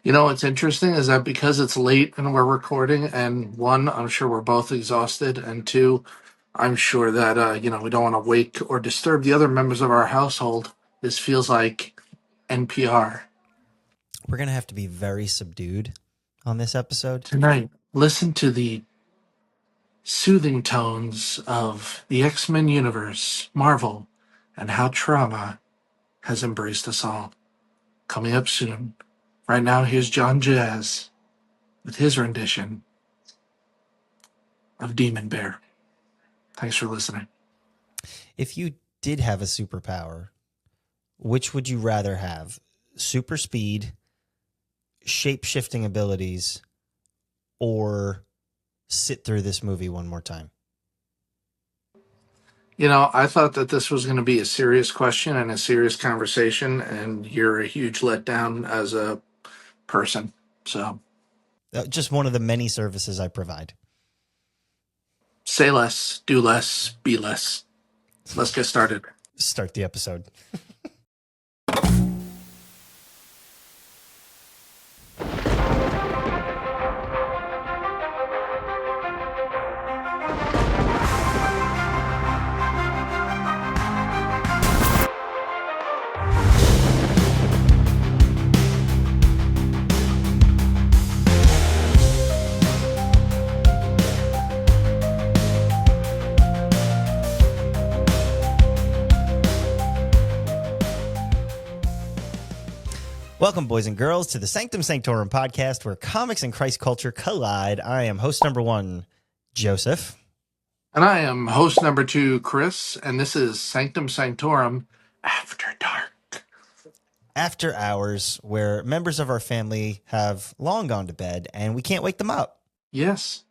You know what's interesting is that because it's late and we're recording, and one, I'm sure we're both exhausted, and two, I'm sure that we don't want to wake or disturb the other members of our household. This feels like NPR. We're going to have to be very subdued on this episode. Tonight, listen to the soothing tones of the X-Men universe, Marvel, and how trauma has embraced us all. Coming up soon. Right now, here's John Jazz with his rendition of Demon Bear. Thanks for listening. If you did have a superpower, which would you rather have? Super speed, shape-shifting abilities, or sit through this movie one more time? You know, I thought that this was going to be a serious question and a serious conversation, and you're a huge letdown as a person. So Just one of the many services I provide. say less, do less, be less. Let's get started. Start the episode. Welcome, boys and girls, to the Sanctum Sanctorum podcast, where comics and Christ culture collide. I am host number one, Joseph. And I am host number 2, Chris, and this is Sanctum Sanctorum After Dark. After hours, where members of our family have long gone to bed and we can't wake them up. Yes.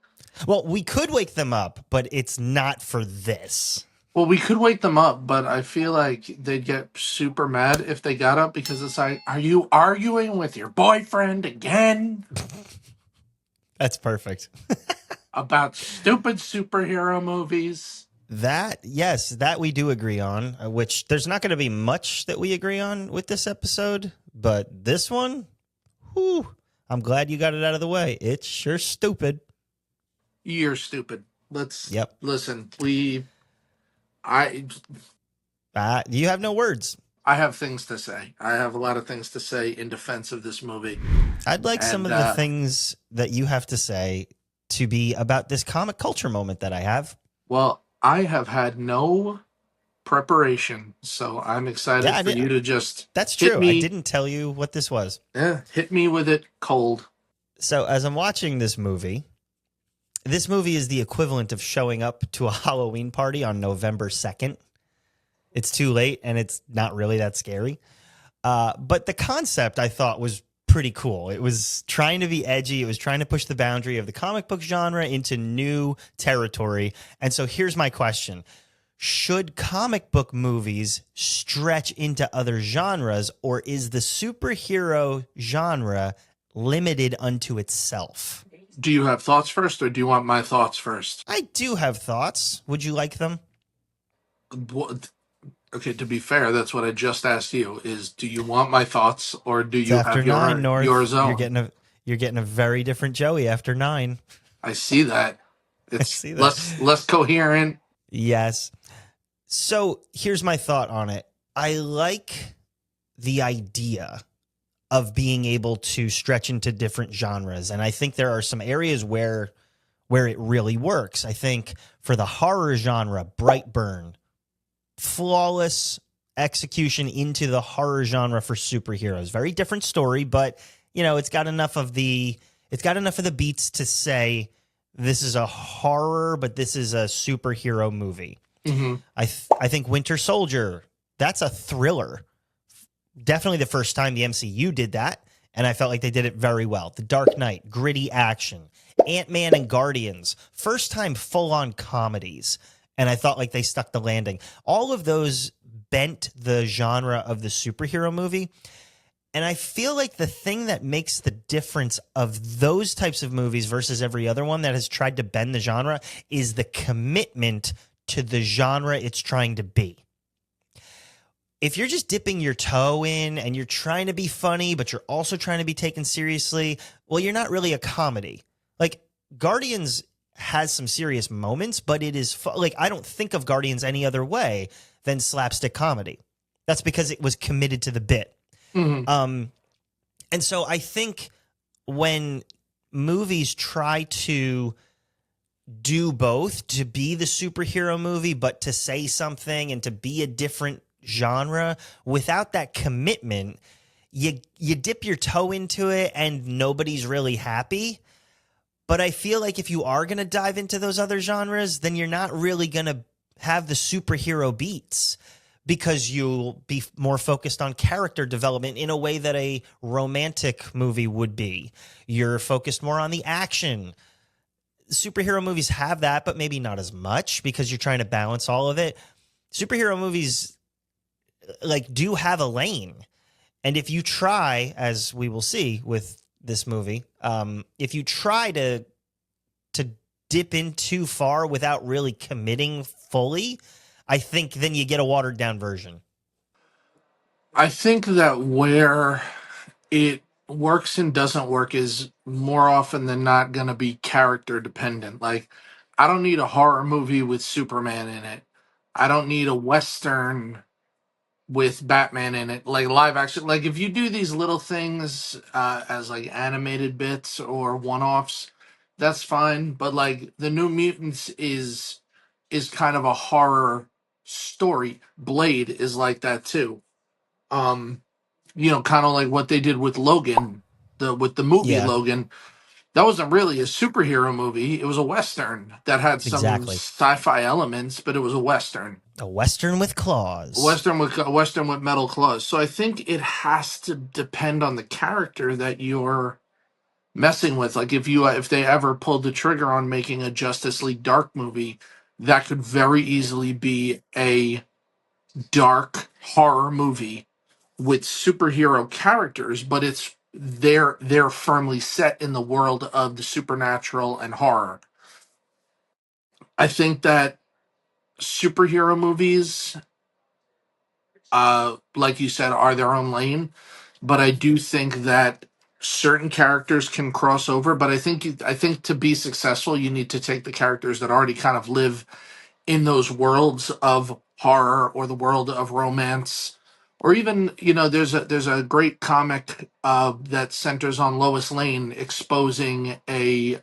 Well, we could wake them up, but it's not for this. Well, we could wake them up, but I feel like they'd get super mad if they got up because it's like, are you arguing with your boyfriend again That's perfect. about stupid superhero movies? Yes, that we do agree on, which there's not going to be much that we agree on with this episode, but this one, whew, I'm glad you got it out of the way. It's sure stupid. You're stupid. Let's Yep. listen. You have no words. I have things to say. I have a lot of things to say in defense of this movie. I'd like some of the things that you have to say to be about this comic culture moment that I have. Well, I have had no preparation, so I'm excited for you to just. That's true. I didn't tell you what this was. Yeah, hit me with it cold. So as I'm watching this movie is the equivalent of showing up to a Halloween party on November 2nd. It's too late, and it's not really that scary. But the concept, I thought, was pretty cool. It was trying to be edgy. It was trying to push the boundary of the comic book genre into new territory. And so here's my question. Should comic book movies stretch into other genres, or is the superhero genre limited unto itself? Do you have thoughts first, or do you want my thoughts first? I do have thoughts. Would you like them? What? Okay, to be fair, that's what I just asked you. Is do you want my thoughts, or do you have yours own? You're getting a very different Joey after 9. I see that. It's see that. less coherent. Yes. So here's my thought on it. I like the idea of being able to stretch into different genres, and I think there are some areas where it really works. I think for the horror genre, Brightburn, flawless execution into the horror genre for superheroes. Very different story, but it's got enough of the beats to say this is a horror, but this is a superhero movie. Mm-hmm. I think Winter Soldier, that's a thriller. Definitely the first time the MCU did that, and I felt like they did it very well. The Dark Knight, gritty action. Ant-Man and Guardians, first time full-on comedies. And I thought like they stuck the landing. All of those bent the genre of the superhero movie. And I feel like the thing that makes the difference of those types of movies versus every other one that has tried to bend the genre is the commitment to the genre it's trying to be. if you're just dipping your toe in and you're trying to be funny, but you're also trying to be taken seriously, well, you're not really a comedy. Like Guardians has some serious moments, but it is like I don't think of Guardians any other way than slapstick comedy. That's because it was committed to the bit. Mm-hmm. And so I think when movies try to do both, to be the superhero movie, but to say something and to be a different genre, without that commitment, you dip your toe into it and nobody's really happy. But I feel like if you are going to dive into those other genres, then you're not really going to have the superhero beats, because you'll be more focused on character development in a way that a romantic movie would be. You're focused more on the action. Superhero movies have that, but maybe not as much, because you're trying to balance all of it. Superhero movies like do have a lane. And if you try, as we will see with this movie, if you try to dip in too far without really committing fully, I think then you get a watered down version. I think that where it works and doesn't work is more often than not going to be character dependent. Like, I don't need a horror movie with Superman in it. I don't need a Western with Batman in it, like live action. Like, if you do these little things as like animated bits or one offs, that's fine. But like the New Mutants is kind of a horror story. Blade is like that too. Um, kind of like what they did with Logan, the movie Yeah, Logan. That wasn't really a superhero movie. It was a western that had some exactly. sci-fi elements, but it was a western. A Western with claws. A western with metal claws. So I think it has to depend on the character that you're messing with. Like if they ever pulled the trigger on making a Justice League Dark movie, that could very easily be a dark horror movie with superhero characters, but they're firmly set in the world of the supernatural and horror. I think that superhero movies, like you said, are their own lane, but I do think that certain characters can cross over. But I think to be successful, you need to take the characters that already kind of live in those worlds of horror or the world of romance, or even there's a great comic that centers on Lois Lane exposing a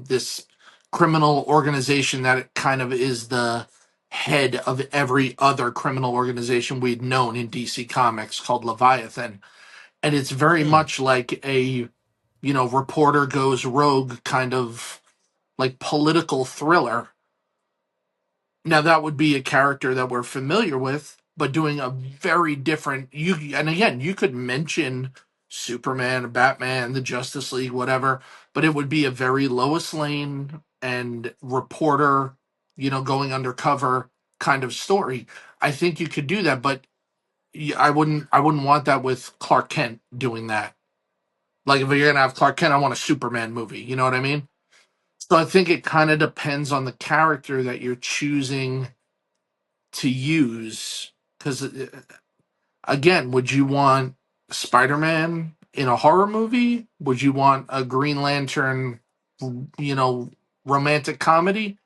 this criminal organization that kind of is the head of every other criminal organization we'd known in DC Comics, called Leviathan. And it's very Hmm. much like a reporter goes rogue kind of like political thriller. Now that would be a character that we're familiar with, but doing a very different. And again, you could mention Superman, Batman, the Justice League, whatever, but it would be a very Lois Lane and reporter, going undercover kind of story. I think you could do that, but I wouldn't want that with Clark Kent doing that. Like, if you're gonna have Clark Kent, I want a Superman movie. You know what I mean? So I think it kind of depends on the character that you're choosing to use, because again, would you want Spider-Man in a horror movie? Would you want a Green Lantern, you know romantic comedy?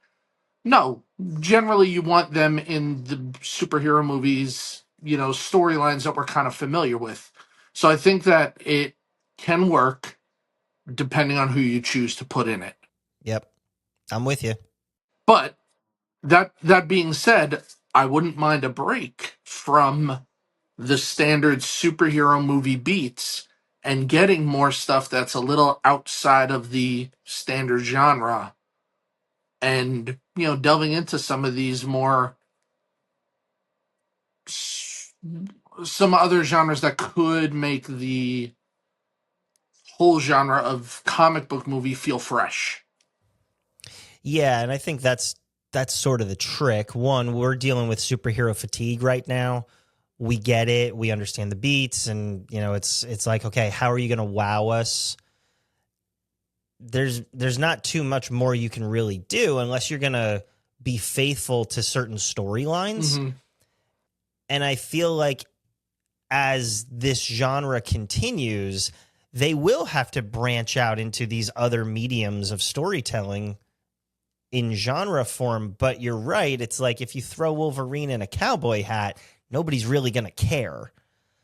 No, generally you want them in the superhero movies, storylines that we're kind of familiar with. So I think that it can work depending on who you choose to put in it. Yep, I'm with you. But that being said, I wouldn't mind a break from the standard superhero movie beats and getting more stuff that's a little outside of the standard genre, and delving into some of these more some other genres that could make the whole genre of comic book movie feel fresh. Yeah, and I think that's sort of the trick. One, we're dealing with superhero fatigue right now. We get it. We understand the beats, and it's like, okay, how are you going to wow us? There's not too much more you can really do unless you're going to be faithful to certain storylines. Mm-hmm. And I feel like as this genre continues, they will have to branch out into these other mediums of storytelling in genre form. But you're right. It's like if you throw Wolverine in a cowboy hat, nobody's really going to care.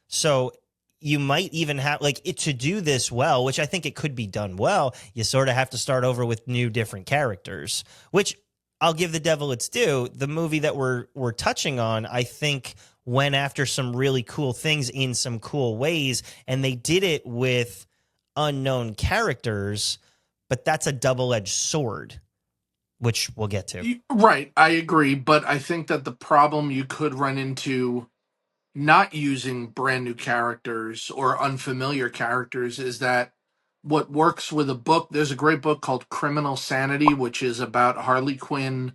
So you might even have to do this well, which I think it could be done well. You sort of have to start over with new, different characters, which I'll give the devil its due. The movie that we're touching on, I think, went after some really cool things in some cool ways, and they did it with unknown characters, but that's a double-edged sword, which we'll get to. Right, I agree, but I think that the problem you could run into not using brand new characters or unfamiliar characters is that what works with a book, there's a great book called Criminal Sanity, which is about Harley Quinn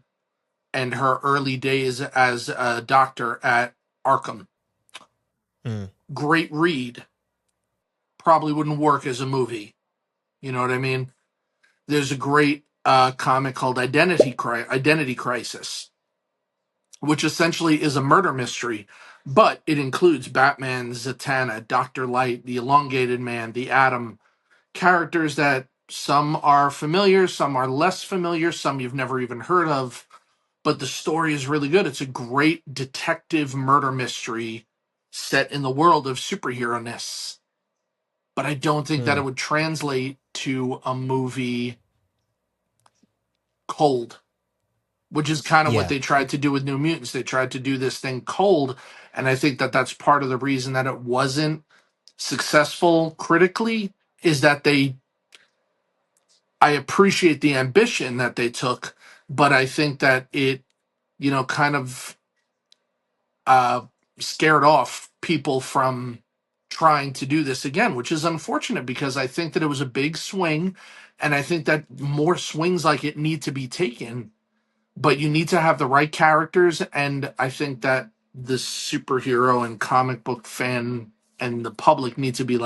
and her early days as a doctor at Arkham. Great read. Probably wouldn't work as a movie. You know what I mean? There's a great comic called Identity Crisis, which essentially is a murder mystery, but it includes Batman, Zatanna, Dr. Light, the Elongated Man, the Atom, characters that some are familiar, some are less familiar, some you've never even heard of, but the story is really good. It's a great detective murder mystery set in the world of superhero-ness. But I don't think that it would translate to a movie cold, which is kind of what they tried to do with New Mutants. They tried to do this thing cold, and I think that that's part of the reason that it wasn't successful critically, is that I appreciate the ambition that they took, but I think that it, kind of scared off people from trying to do this again, which is unfortunate because I think that it was a big swing, and I think that more swings like it need to be taken, but you need to have the right characters, and I think that the superhero and comic book fan and the public need to be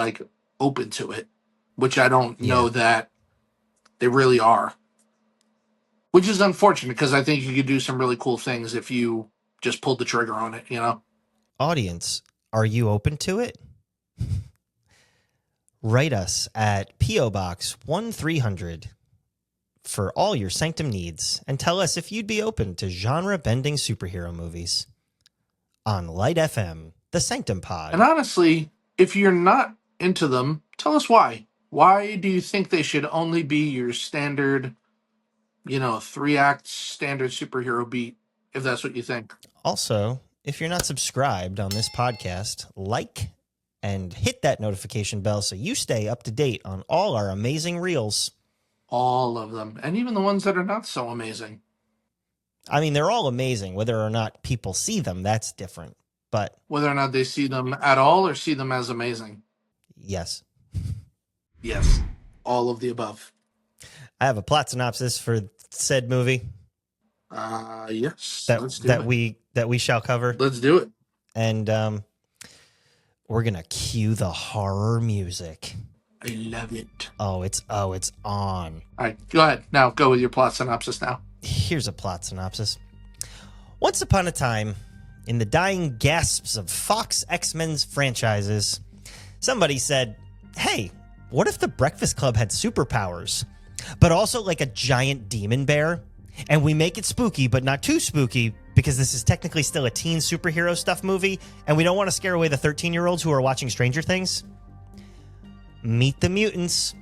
open to it, which I don't know that they really are, which is unfortunate because I think you could do some really cool things if you just pulled the trigger on it, Audience, are you open to it? Write us at P.O. Box 1300 for all your Sanctum needs, and tell us if you'd be open to genre-bending superhero movies. On Light FM, the Sanctum Pod. And honestly, if you're not into them, tell us why. Why do you think they should only be your standard, 3-act standard superhero beat, if that's what you think? Also, if you're not subscribed on this podcast, like and hit that notification bell so you stay up to date on all our amazing reels. All of them. And even the ones that are not so amazing. I mean, they're all amazing. Whether or not people see them, that's different. But whether or not they see them at all or see them as amazing. Yes. Yes. All of the above. I have a plot synopsis for said movie. Yes. That we shall cover. Let's do it. And we're gonna cue the horror music. I love it. Oh, it's on. All right, go ahead. Now go with your plot synopsis now. Here's a plot synopsis. Once upon a time, in the dying gasps of Fox X-Men's franchises, somebody said, hey, what if the Breakfast Club had superpowers, but also like a giant demon bear? And we make it spooky, but not too spooky, because this is technically still a teen superhero stuff movie, and we don't want to scare away the 13-year-olds who are watching Stranger Things. Meet the Mutants.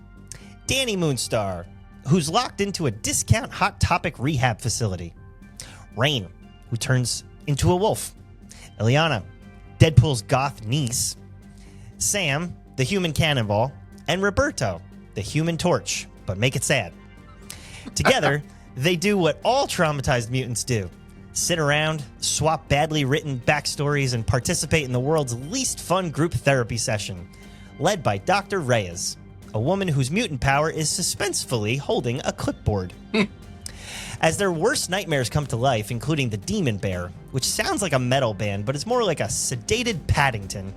Danny Moonstar, who's locked into a discount Hot Topic rehab facility. Rain, who turns into a wolf. Ileana, Deadpool's goth niece. Sam, the human cannonball. And Roberto, the human torch, but make it sad. Together, they do what all traumatized mutants do. Sit around, swap badly written backstories, and participate in the world's least fun group therapy session. Led by Dr. Reyes, a woman whose mutant power is suspensefully holding a clipboard. As their worst nightmares come to life, including the Demon Bear, which sounds like a metal band, but is more like a sedated Paddington,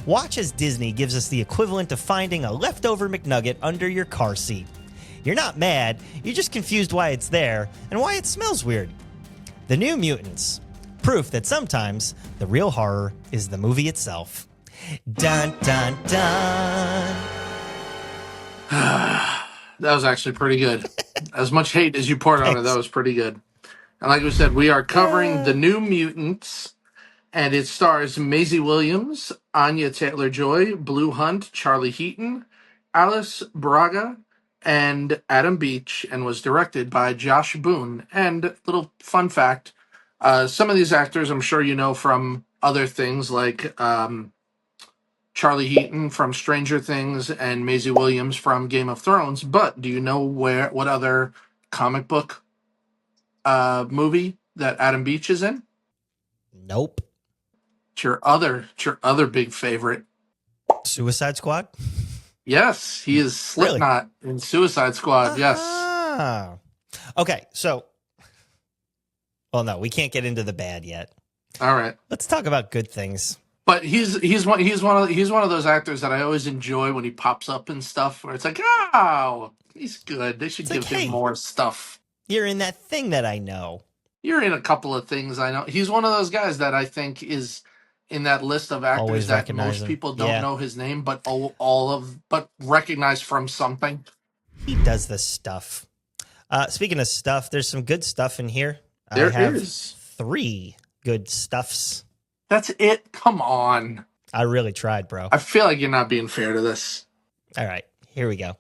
watch as Disney gives us the equivalent of finding a leftover McNugget under your car seat. You're not mad, you're just confused why it's there and why it smells weird. The New Mutants. Proof that sometimes the real horror is the movie itself. Dun, dun, dun. That was actually pretty good. As much hate as you poured on it, that was pretty good. And like we said, we are covering The New Mutants, and it stars Maisie Williams, Anya Taylor-Joy, Blue Hunt, Charlie Heaton, Alice Braga, and Adam Beach, and was directed by Josh Boone. And little fun fact, some of these actors I'm sure you know from other things, like Charlie Heaton from Stranger Things and Maisie Williams from Game of Thrones. But do you know what other comic book movie that Adam Beach is in? Nope. It's your other big favorite. Suicide Squad? Yes, he is Slipknot in Suicide Squad. Yes. Okay, so, well, no, we can't get into the bad yet. All right. Let's talk about good things. But he's one of those actors that I always enjoy when he pops up and stuff. Where it's like, oh, he's good. They should give him more stuff. You're in that thing that I know. You're in a couple of things I know. He's one of those guys that I think is in that list of actors Always that most people don't know his name, but but recognize from something. He does this stuff. Speaking of stuff, there's some good stuff in here. There I have is 3 good stuffs. That's it? Come on. I really tried, bro. I feel like you're not being fair to this. All right, here we go.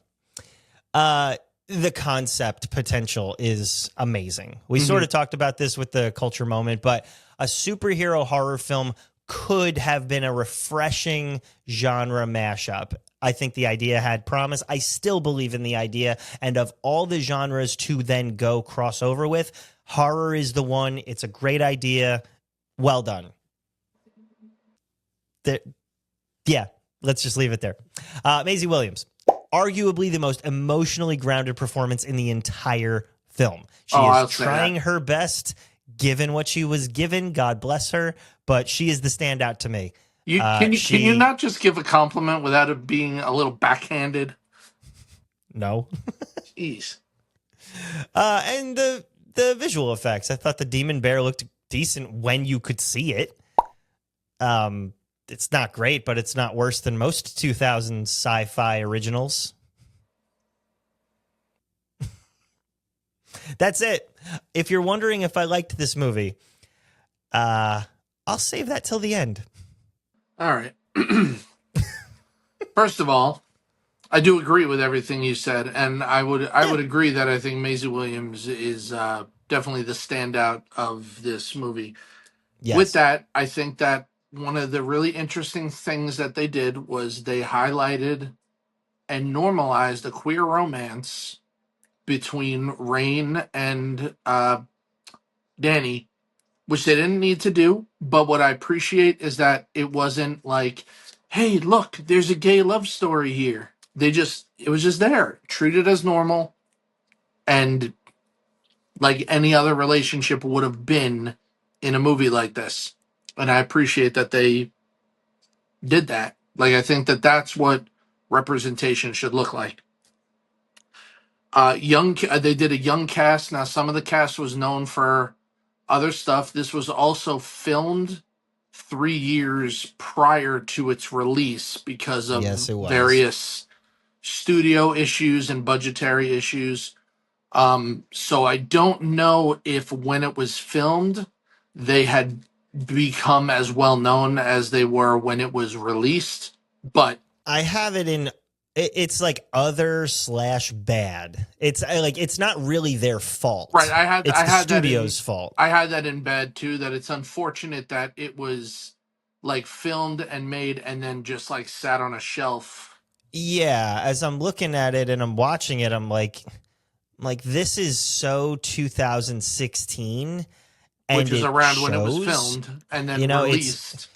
The concept potential is amazing. We sort of talked about this with the culture moment, but a superhero horror film could have been a refreshing genre mashup. I think the idea had promise. I still believe in the idea. And of all the genres to then go crossover with, horror is the one. It's a great idea. Well done. Yeah, let's just leave it there. Maisie Williams, arguably the most emotionally grounded performance in the entire film. She is trying her best, given what she was given. God bless her, but she is the standout to me. Can you not just give a compliment without it being a little backhanded? No. Jeez. And the visual effects. I thought the demon bear looked decent when you could see it. It's not great, but it's not worse than most 2000 sci-fi originals. That's it. If you're wondering if I liked this movie, I'll save that till the end. All right. First of all, I do agree with everything you said, and I would agree that I think Maisie Williams is definitely the standout of this movie. Yes. With that, I think that one of the really interesting things that they did was they highlighted and normalized a queer romance between Rain and Danny, which they didn't need to do. But what I appreciate is that it wasn't like, hey, look, there's a gay love story here. It was just there, treated as normal, and like any other relationship would have been in a movie like this. And I appreciate that they did that. Like, I think that that's what representation should look like. They did a young cast. Now, some of the cast was known for other stuff. This was also filmed 3 years prior to its release because of various studio issues and budgetary issues. So I don't know if when it was filmed, they had become as well known as they were when it was released. But I have it in... It's like other/bad. It's like it's not really their fault. Right. It's the studio's fault. I had that in bad too, that it's unfortunate that it was like filmed and made and then just like sat on a shelf. Yeah, as I'm looking at it and I'm watching it, I'm like this is so 2016, and which is around when it was filmed and then released.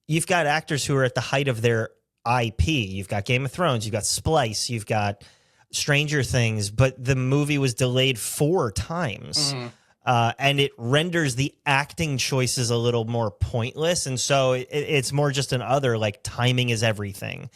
You've got actors who are at the height of their IP. You've got Game of Thrones, you've got Splice, you've got Stranger Things, but the movie was delayed 4 times. And it renders the acting choices a little more pointless. And so it's more just an other, like, timing is everything.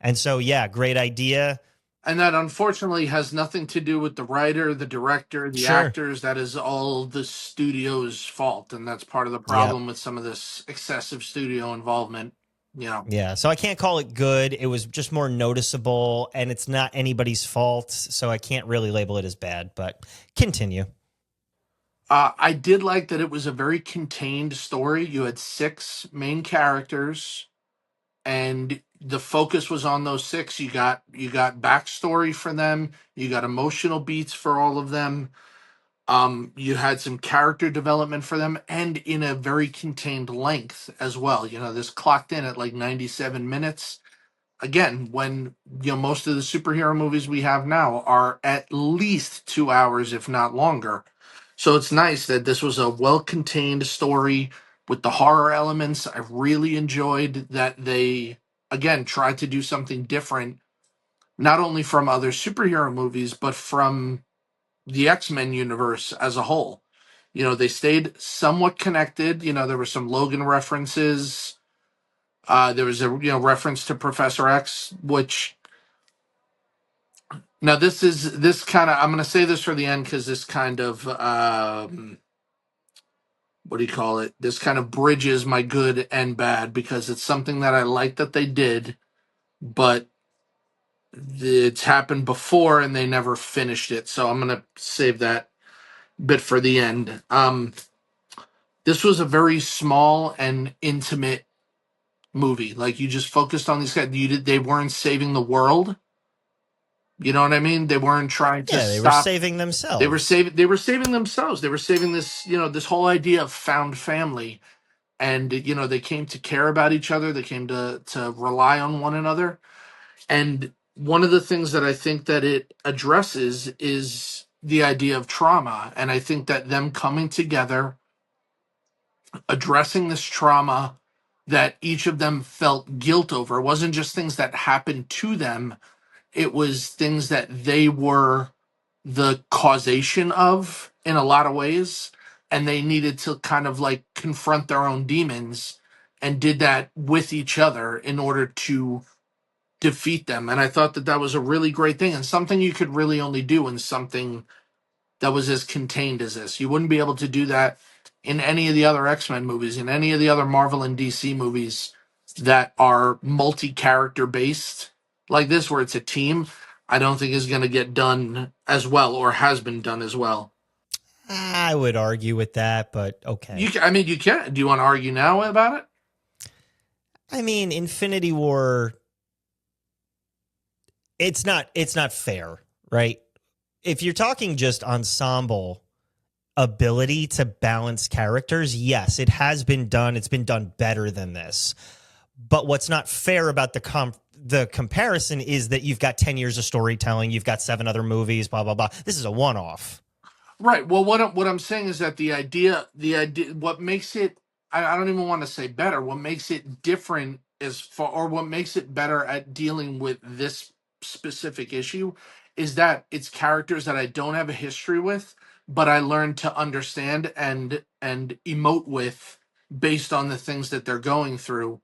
And so, yeah, great idea. And that unfortunately has nothing to do with the writer, the director, the Sure. actors. That is all the studio's fault. And that's part of the Yep. problem with some of this excessive studio involvement. You know, Yeah. So I can't call it good. It was just more noticeable, and it's not anybody's fault. So I can't really label it as bad, but continue. I did like that it was a very contained story. You had six main characters, and the focus was on those six. You got backstory for them. You got emotional beats for all of them. You had some character development for them, and in a very contained length as well. You know, this clocked in at like 97 minutes. Again, when most of the superhero movies we have now are at least 2 hours, if not longer. So it's nice that this was a well-contained story with the horror elements. I really enjoyed that they again tried to do something different, not only from other superhero movies, but from the X-Men universe as a whole. They stayed somewhat connected. There were some Logan references. There was a reference to Professor X, which now this kind of, I'm going to say this for the end because this kind of what do you call it? This kind of bridges my good and bad because it's something that I like that they did, but it's happened before and they never finished it. So I'm going to save that bit for the end. This was a very small and intimate movie. Like you just focused on these guys. They weren't saving the world. You know what I mean? They weren't trying to Yeah, they were stop. saving They were themselves. saving. They were saving themselves. They were saving this. This whole idea of found family, and they came to care about each other. They came to rely on one another. And one of the things that I think that it addresses is the idea of trauma. And I think that them coming together, addressing this trauma that each of them felt guilt over. It wasn't just things that happened to them, it was things that they were the causation of in a lot of ways. And they needed to kind of like confront their own demons and did that with each other in order to defeat them. And I thought that that was a really great thing and something you could really only do in something that was as contained as this. You wouldn't be able to do that in any of the other X-Men movies, in any of the other Marvel and DC movies that are multi-character based like this, where it's a team. I don't think is going to get done as well or has been done as well. I would argue with that, but okay. I mean, you can. Do you want to argue now about it? I mean, Infinity War, it's not fair, right? If you're talking just ensemble ability to balance characters, yes, it has been done. It's been done better than this. But what's not fair about the comparison is that you've got 10 years of storytelling, you've got 7 other movies, blah blah blah. This is a one-off. Right. Well, what I'm saying is that the idea, what makes it, I don't even want to say better. What makes it different is for, or what makes it better at dealing with this specific issue, is that it's characters that I don't have a history with, but I learned to understand and emote with based on the things that they're going through.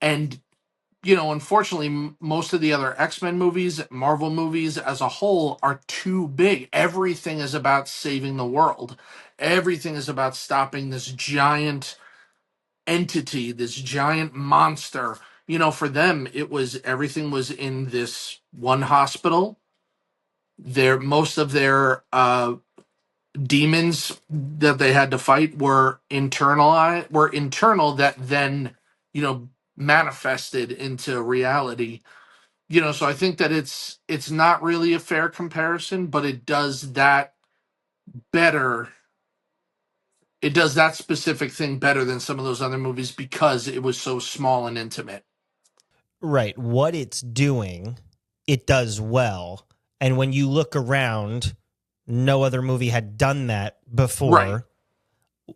And unfortunately, most of the other X-Men movies, Marvel movies as a whole are too big. Everything is about saving the world. Everything is about stopping this giant entity, this giant monster. For them, it was everything was in this one hospital. Most of their demons that they had to fight were internal that then, manifested into reality. So I think that it's not really a fair comparison, but it does that better. It does that specific thing better than some of those other movies because it was so small and intimate. Right. What it's doing, it does well. And when you look around, no other movie had done that Right. before.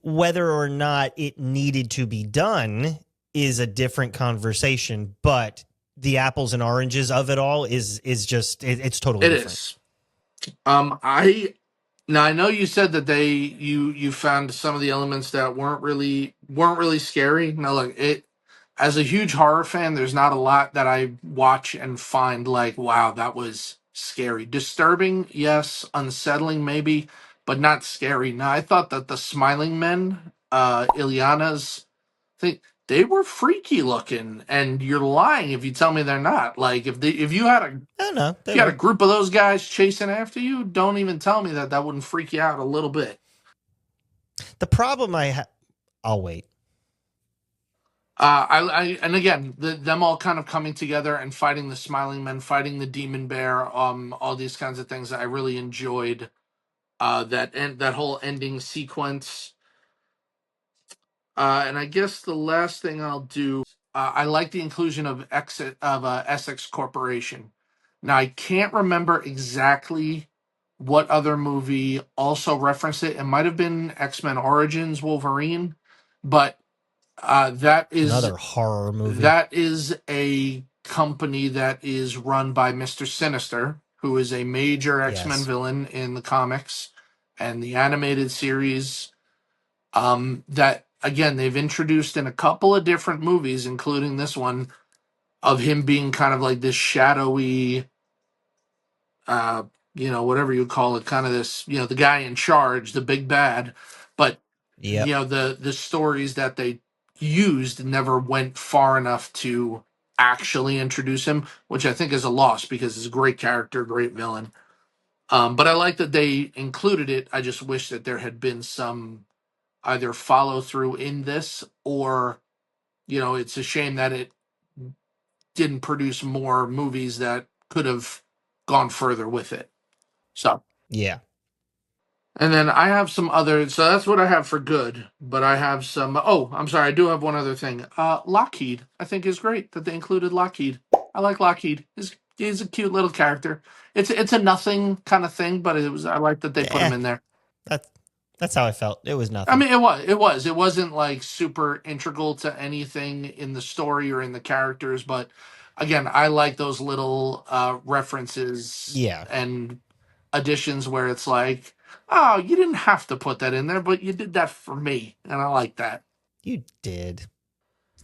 Whether or not it needed to be done is a different conversation, but the apples and oranges of it all is just it's totally It different. is. I Now I know you said that you found some of the elements that weren't really scary. Now look, it as a huge horror fan, there's not a lot that I watch and find like, wow, that was scary. Disturbing, yes. Unsettling, maybe, but not scary. Now, I thought that the Smiling Men, Ilyana's thing, they were freaky looking, and you're lying if you tell me they're not. Like, if you had a I don't know. if They you had a were. group of those guys chasing after you, don't even tell me that wouldn't freak you out a little bit. The problem I'll wait. And again, them all kind of coming together and fighting the Smiling Men, fighting the Demon Bear, all these kinds of things. I really enjoyed that whole ending sequence. And I guess the last thing I'll do, I like the inclusion of Essex Corporation. Now I can't remember exactly what other movie also referenced it. It might have been X-Men Origins Wolverine, but that is Another horror movie. that is a company that is run by Mr. Sinister, who is a major X-Men Yes. villain in the comics and the animated series. That again they've introduced in a couple of different movies, including this one, of him being kind of like this shadowy, uh, whatever you call it, kind of this, the guy in charge, the big bad. But Yep. the stories that they used never went far enough to actually introduce him, which I think is a loss because he's a great character, great villain. But I like that they included it. I just wish that there had been some either follow through in this, or it's a shame that it didn't produce more movies that could have gone further with it. So, Yeah. and then I have some other. So that's what I have for good. But I have some. Oh, I'm sorry. I do have one other thing. Lockheed, I think, is great that they included Lockheed. I like Lockheed. He's a cute little character. It's a nothing kind of thing, but I like that they put him Yeah. in there. That's that's how I felt. It was I nothing. mean, it wasn't like super integral to anything in the story or in the characters, but again, I like those little references Yeah. and additions where it's like, oh, you didn't have to put that in there, but you did that for me, and I like that. You did.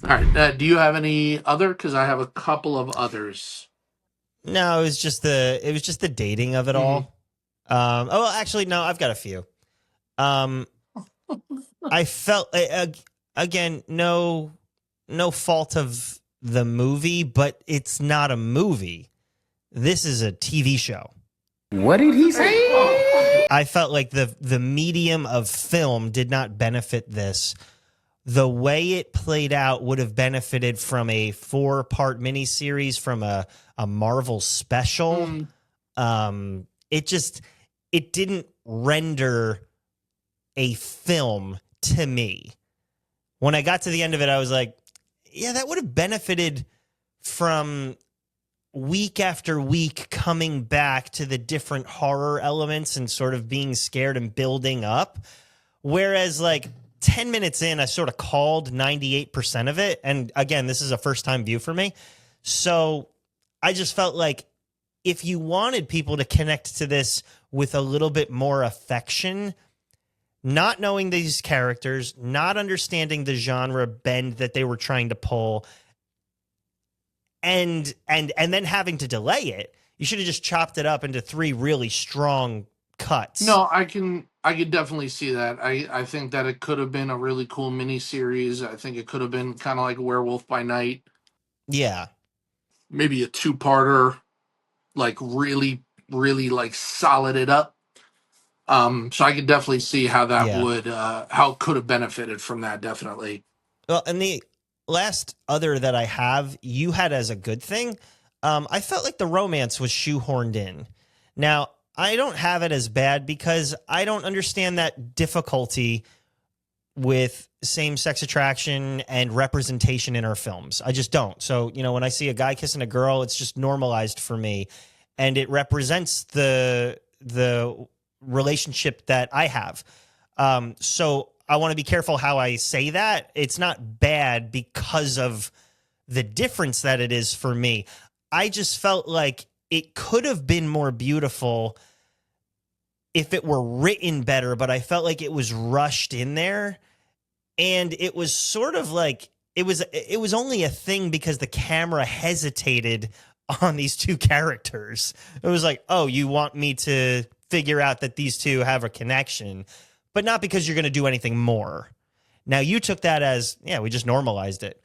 All right, do you have any other? Because I have a couple of others. No, it was just the dating of it Hmm. all. Oh, well, actually, no, I've got a few. Um, I felt again, no fault of the movie, but it's not a movie. This is a TV show. What did he say? I felt like the medium of film did not benefit this. The way it played out would have benefited from a 4-part miniseries from a Marvel special. It didn't render a film to me. When I got to the end of it, I was like, yeah, that would have benefited from week after week coming back to the different horror elements and sort of being scared and building up. Whereas, like, 10 minutes in, I sort of called 98% of it. And again, this is a first time view for me. So I just felt like if you wanted people to connect to this with a little bit more affection, not knowing these characters, not understanding the genre bend that they were trying to pull, and then having to delay it, you should have just chopped it up into 3 really strong cuts. No, I could definitely see that. I think that it could have been a really cool mini series. I think it could have been kind of like Werewolf by Night, Yeah. maybe a two-parter, like really, really like solid it up. So I could definitely see how that Yeah. how it could have benefited from that. Definitely. Well, and the last other that I have, you had as a good thing. I felt like the romance was shoehorned in. Now, I don't have it as bad because I don't understand that difficulty with same-sex attraction and representation in our films. I just don't. So, when I see a guy kissing a girl, it's just normalized for me, and it represents the relationship that I have. So I want to be careful how I say that. It's not bad because of the difference that it is for me. I just felt like it could have been more beautiful if it were written better, but I felt like it was rushed in there. And it was sort of like it was only a thing because the camera hesitated on these two characters. It was like, oh, you want me to figure out that these two have a connection, but not because you're going to do anything more. Now, you took that as, yeah, we just normalized it.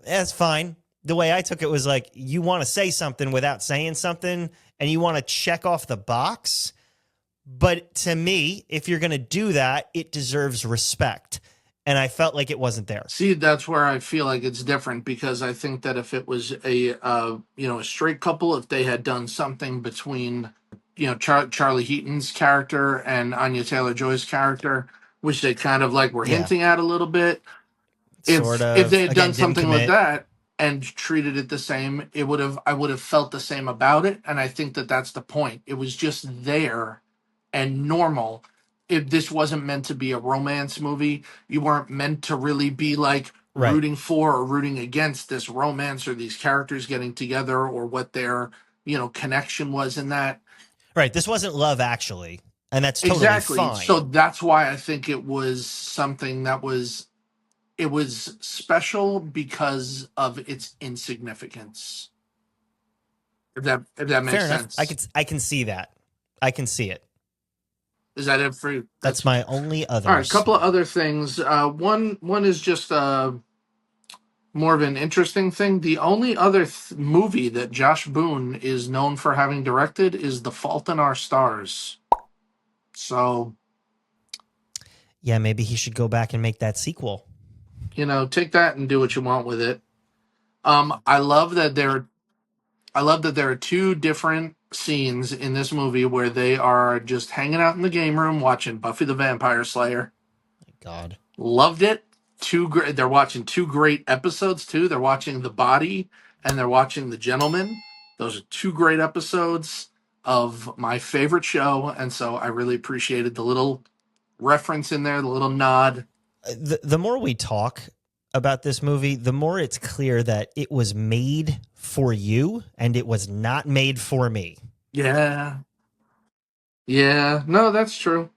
That's fine. The way I took it was like, you want to say something without saying something, and you want to check off the box. But to me, if you're going to do that, it deserves respect. And I felt like it wasn't there. See, that's where I feel like it's different, because I think that if it was a a straight couple, if they had done something between Charlie Heaton's character and Anya Taylor-Joy's character, which they kind of like were Yeah. hinting at a little bit, Sort of. if they had Again, done didn't something with commit. that and treated it the same, I would have felt the same about it. And I think that that's the point. It was just there and normal. If this wasn't meant to be a romance movie, you weren't meant to really be like Right. rooting for or rooting against this romance or these characters getting together or what their connection was in that. Right. This wasn't Love Actually, and that's totally Exactly. fine. So that's why I think it was something that was special because of its insignificance. If that makes Fair enough. sense. I can see that. I can see it. Is that it for you? That's my only others. All right, a couple of other things. One is just more of an interesting thing. The only other movie that Josh Boone is known for having directed is The Fault in Our Stars. So, yeah, maybe he should go back and make that sequel. Take that and do what you want with it. I love that there are two different scenes in this movie where they are just hanging out in the game room watching Buffy the Vampire Slayer. My God. Loved it. They're watching two great episodes too. They're watching The Body and they're watching The Gentleman. Those are two great episodes of my favorite show, and so I really appreciated the little reference in there, the little nod. The more we talk about this movie, the more it's clear that it was made for you and it was not made for me. Yeah. No, that's true.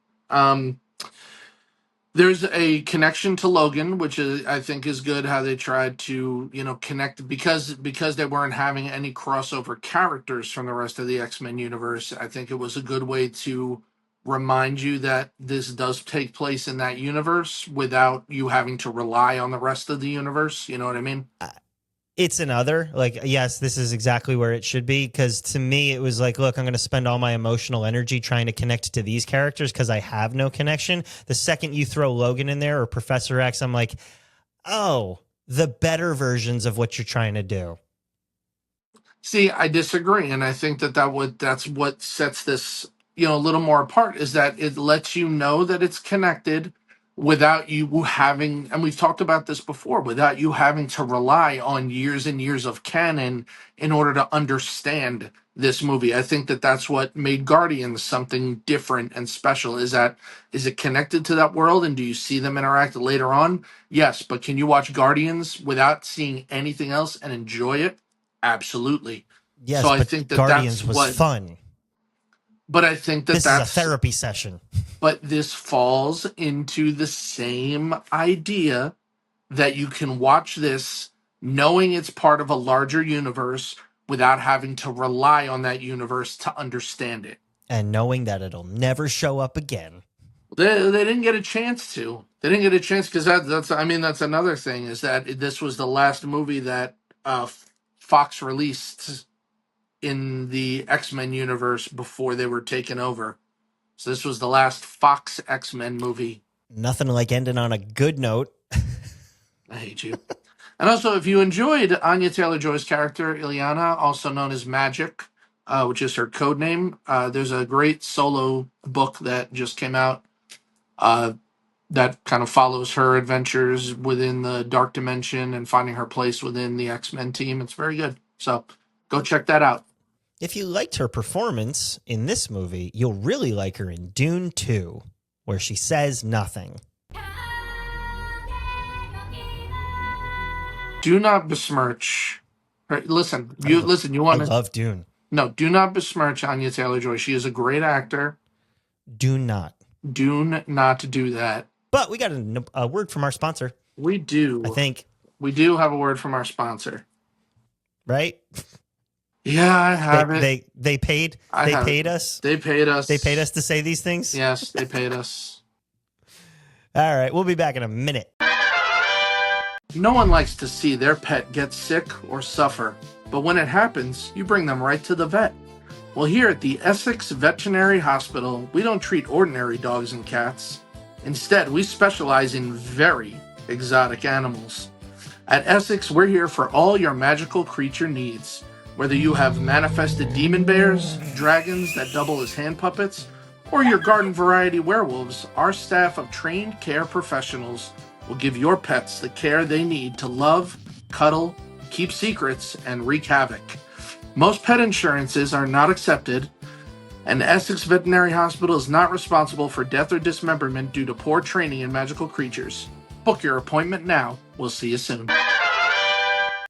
There's a connection to Logan, which I think is good. How they tried to connect because they weren't having any crossover characters from the rest of the X-Men universe. I think it was a good way to remind you that this does take place in that universe without you having to rely on the rest of the universe. You know what I mean? It's another, like, yes, this is exactly where it should be. Because to me, it was like, look, I'm going to spend all my emotional energy trying to connect to these characters because I have no connection. The second you throw Logan in there or Professor X, I'm like, oh, the better versions of what you're trying to do. See, I disagree, and I think that's what sets this a little more apart, is that it lets you know that it's connected without you having, and we've talked about this before, without you having to rely on years and years of canon in order to understand this movie. I think that that's what made Guardians something different and special. Is it connected to that world, and do you see them interact later on? Yes, but can you watch Guardians without seeing anything else and enjoy it? Absolutely. Yes, so I but think Guardians that's was fun. But I think this that's is a therapy session. But this falls into the same idea that you can watch this knowing it's part of a larger universe without having to rely on that universe to understand it. And knowing that it'll never show up again. They didn't get a chance to. They didn't get a chance because that's another thing, is that this was the last movie that Fox released in the X-Men universe before they were taken over. So this was the last Fox X-Men movie. Nothing like ending on a good note. I hate you. And also, if you enjoyed Anya Taylor-Joy's character, Ileana, also known as Magic, which is her code name, there's a great solo book that just came out that kind of follows her adventures within the Dark Dimension and finding her place within the X-Men team. It's very good. So go check that out. If you liked her performance in this movie, you'll really like her in Dune 2, where she says nothing. Do not besmirch her. Listen. You want to... I love Dune. No, do not besmirch Anya Taylor-Joy. She is a great actor. Do not do that. But we got a word from our sponsor. We do. I think. We do have a word from our sponsor. Right? Yeah, I have it. They paid I they have paid it. us. They paid us. They paid us to say these things. Yes, they paid us. All right, we'll be back in a minute. No one likes to see their pet get sick or suffer, but when it happens, you bring them right to the vet. Well, here at the Essex Veterinary Hospital, we don't treat ordinary dogs and cats. Instead, we specialize in very exotic animals. At Essex, we're here for all your magical creature needs. Whether you have manifested demon bears, dragons that double as hand puppets, or your garden variety werewolves, our staff of trained care professionals will give your pets the care they need to love, cuddle, keep secrets, and wreak havoc. Most pet insurances are not accepted, and Essex Veterinary Hospital is not responsible for death or dismemberment due to poor training in magical creatures. Book your appointment now. We'll see you soon.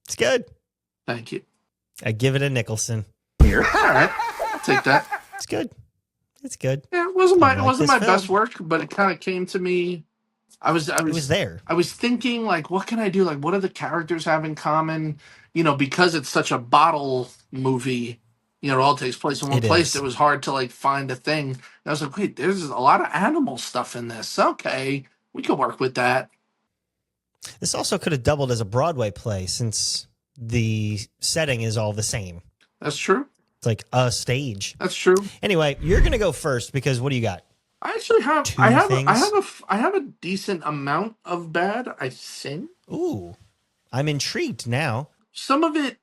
It's good. Thank you. I give it a Nicholson. All right, I'll take that. It's good. It's good. Yeah, it wasn't my Unlike this best film. work, but it kind of came to me. It was there. I was thinking, like, what can I do? Like, what do the characters have in common? Because it's such a bottle movie. It all takes place in one It place. is. It was hard to like find a thing. And I was like, wait, there's a lot of animal stuff in this. Okay, we could work with that. This also could have doubled as a Broadway play since the setting is all the same. That's true. It's like a stage. That's true. Anyway, you're going to go first because what do you got? I actually have. Two I have. things? I have a decent amount of bad. I think. Ooh, I'm intrigued now. Some of it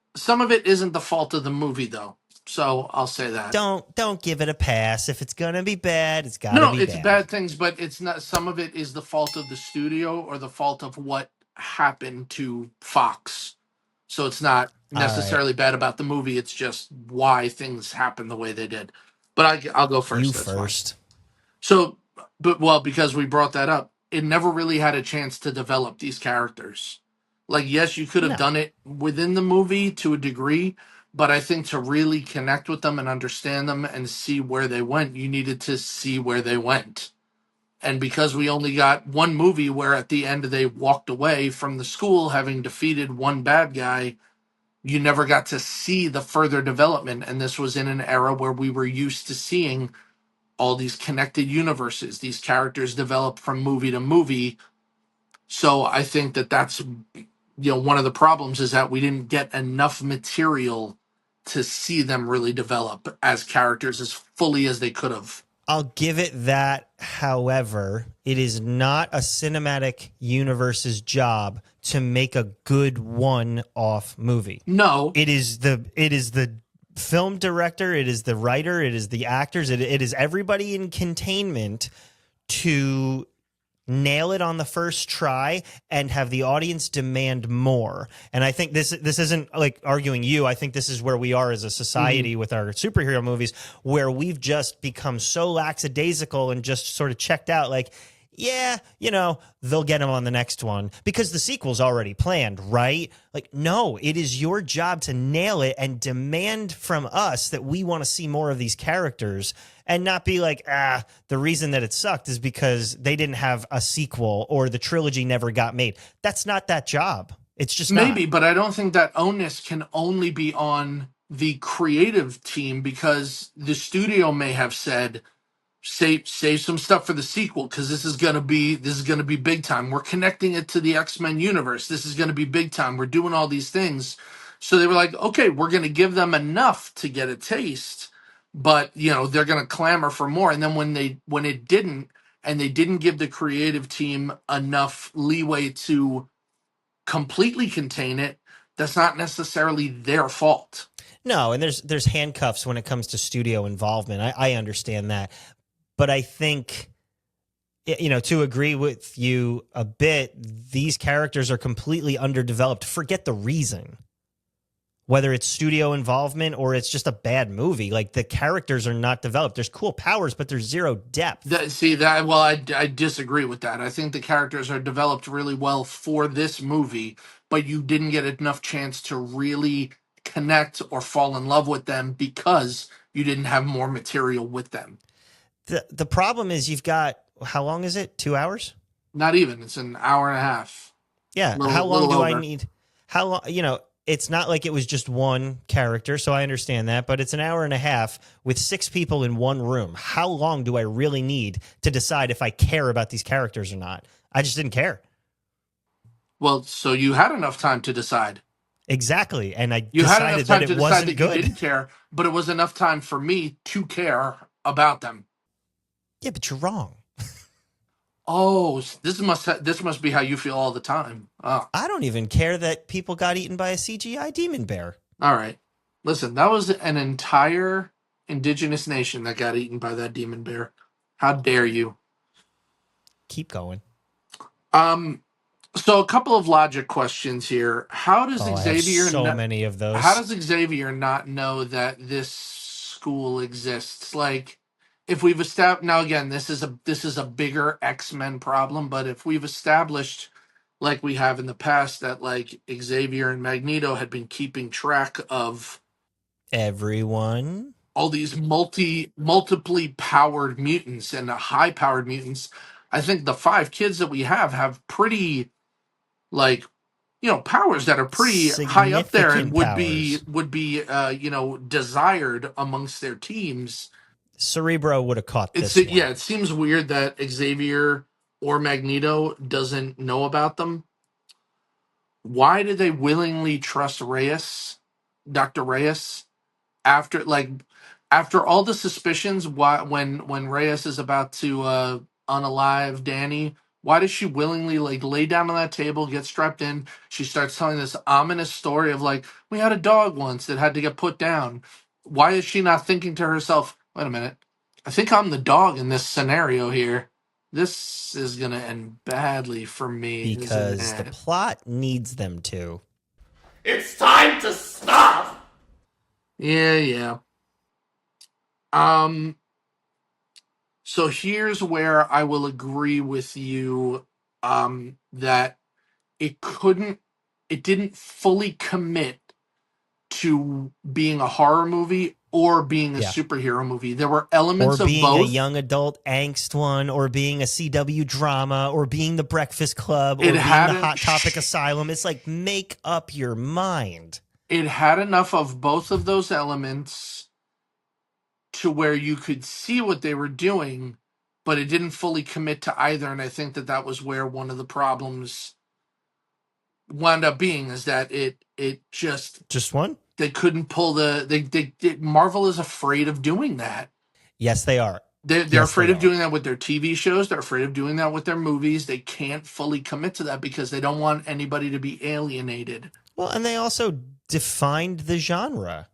isn't the fault of the movie, though. So I'll say that. Don't give it a pass. If it's gonna be bad, it's gotta No, be it's bad. bad things, but it's not. Some of it is the fault of the studio or the fault of what happened to Fox. So it's not necessarily bad about the movie. It's just why things happened the way they did. But I'll go first. You That's first. fine. So, because we brought that up, it never really had a chance to develop these characters. Like, yes, you could have No. done it within the movie to a degree, but I think to really connect with them and understand them and see where they went, you needed to see where they went. And because we only got one movie where at the end they walked away from the school having defeated one bad guy, you never got to see the further development. And this was in an era where we were used to seeing all these connected universes, these characters develop from movie to movie. So I think that's one of the problems is that we didn't get enough material to see them really develop as characters as fully as they could have. I'll give it that. However, it is not a cinematic universe's job to make a good one-off movie. No, It is the film director, it is the writer, it is the actors, it is everybody in containment to nail it on the first try and have the audience demand more. And I think this isn't like arguing you. I think this is where we are as a society with our superhero movies, where we've just become so lackadaisical and just sort of checked out like, yeah, they'll get him on the next one because the sequel's already planned, right? Like, no, it is your job to nail it and demand from us that we want to see more of these characters and not be like, the reason that it sucked is because they didn't have a sequel or the trilogy never got made. That's not that job. It's just maybe, not. but I don't think that onus can only be on the creative team because the studio may have said, save some stuff for the sequel because this is gonna be big time. We're connecting it to the X-Men universe. This is gonna be big time. We're doing all these things. So they were like, okay, we're gonna give them enough to get a taste, but they're gonna clamor for more. And then when it didn't, and they didn't give the creative team enough leeway to completely contain it, that's not necessarily their fault. No, and there's handcuffs when it comes to studio involvement. I understand that. But I think, to agree with you a bit, these characters are completely underdeveloped. Forget the reason. Whether it's studio involvement or it's just a bad movie, like the characters are not developed. There's cool powers, but there's zero depth. I disagree with that. I think the characters are developed really well for this movie, but you didn't get enough chance to really connect or fall in love with them because you didn't have more material with them. The problem is you've got, how long is it? 2 hours? Not even. It's an hour and a half. Yeah. How long do I need? How long, it's not like it was just one character, so I understand that, but it's an hour and a half with 6 people in one room. How long do I really need to decide if I care about these characters or not? I just didn't care. Well, so you had enough time to decide. Exactly, and I You had enough decided that time it to decide wasn't that you good. didn't care, but it was enough time for me to care about them. Yeah, but you're wrong. Oh, this must be how you feel all the time. Oh, I don't even care that people got eaten by a CGI demon bear. all right. Listen, that was an entire indigenous nation that got eaten by that demon bear. How dare you? Keep going. So a couple of logic questions here. How does Oh, I have Xavier so many of how those. does Xavier not know that this school exists? Like, if we've established now, again, this is a bigger X-Men problem, but if we've established, like we have in the past, that like Xavier and Magneto had been keeping track of Everyone. all these multiply powered mutants and high powered mutants, I think the 5 kids that we have pretty, like, powers that are pretty high up there and Significant would be powers. desired amongst their teams. Cerebro would have caught It's this one. yeah, it seems weird that Xavier or Magneto doesn't know about them. Why did they willingly trust Reyes, Dr. Reyes, after all the suspicions? Why, when Reyes is about to unalive Danny, why does she willingly like lay down on that table, get strapped in? She starts telling this ominous story of like, we had a dog once that had to get put down. Why is she not thinking to herself, wait a minute, I think I'm the dog in this scenario here. This is gonna end badly for me, isn't Because the it? plot needs them to. It's time to stop! Yeah, yeah. Um So here's where I will agree with you, that it didn't fully commit to being a horror movie or being a Yeah. superhero movie. There were Or elements of being a both. young adult angst one, or being a CW drama, or being the Breakfast Club, It or being had the Hot Topic Asylum. It's like, make up your mind. it had enough of both of those elements to where you could see what they were doing, but it didn't fully commit to either. And I think that was where one of the problems wound up being, is that it just, Just one? they couldn't pull Marvel is afraid of doing that. Yes, they are. They're Yes, afraid they of are. doing that with their TV shows. They're afraid of doing that with their movies. They can't fully commit to that because they don't want anybody to be alienated. Well, and they also defined the genre,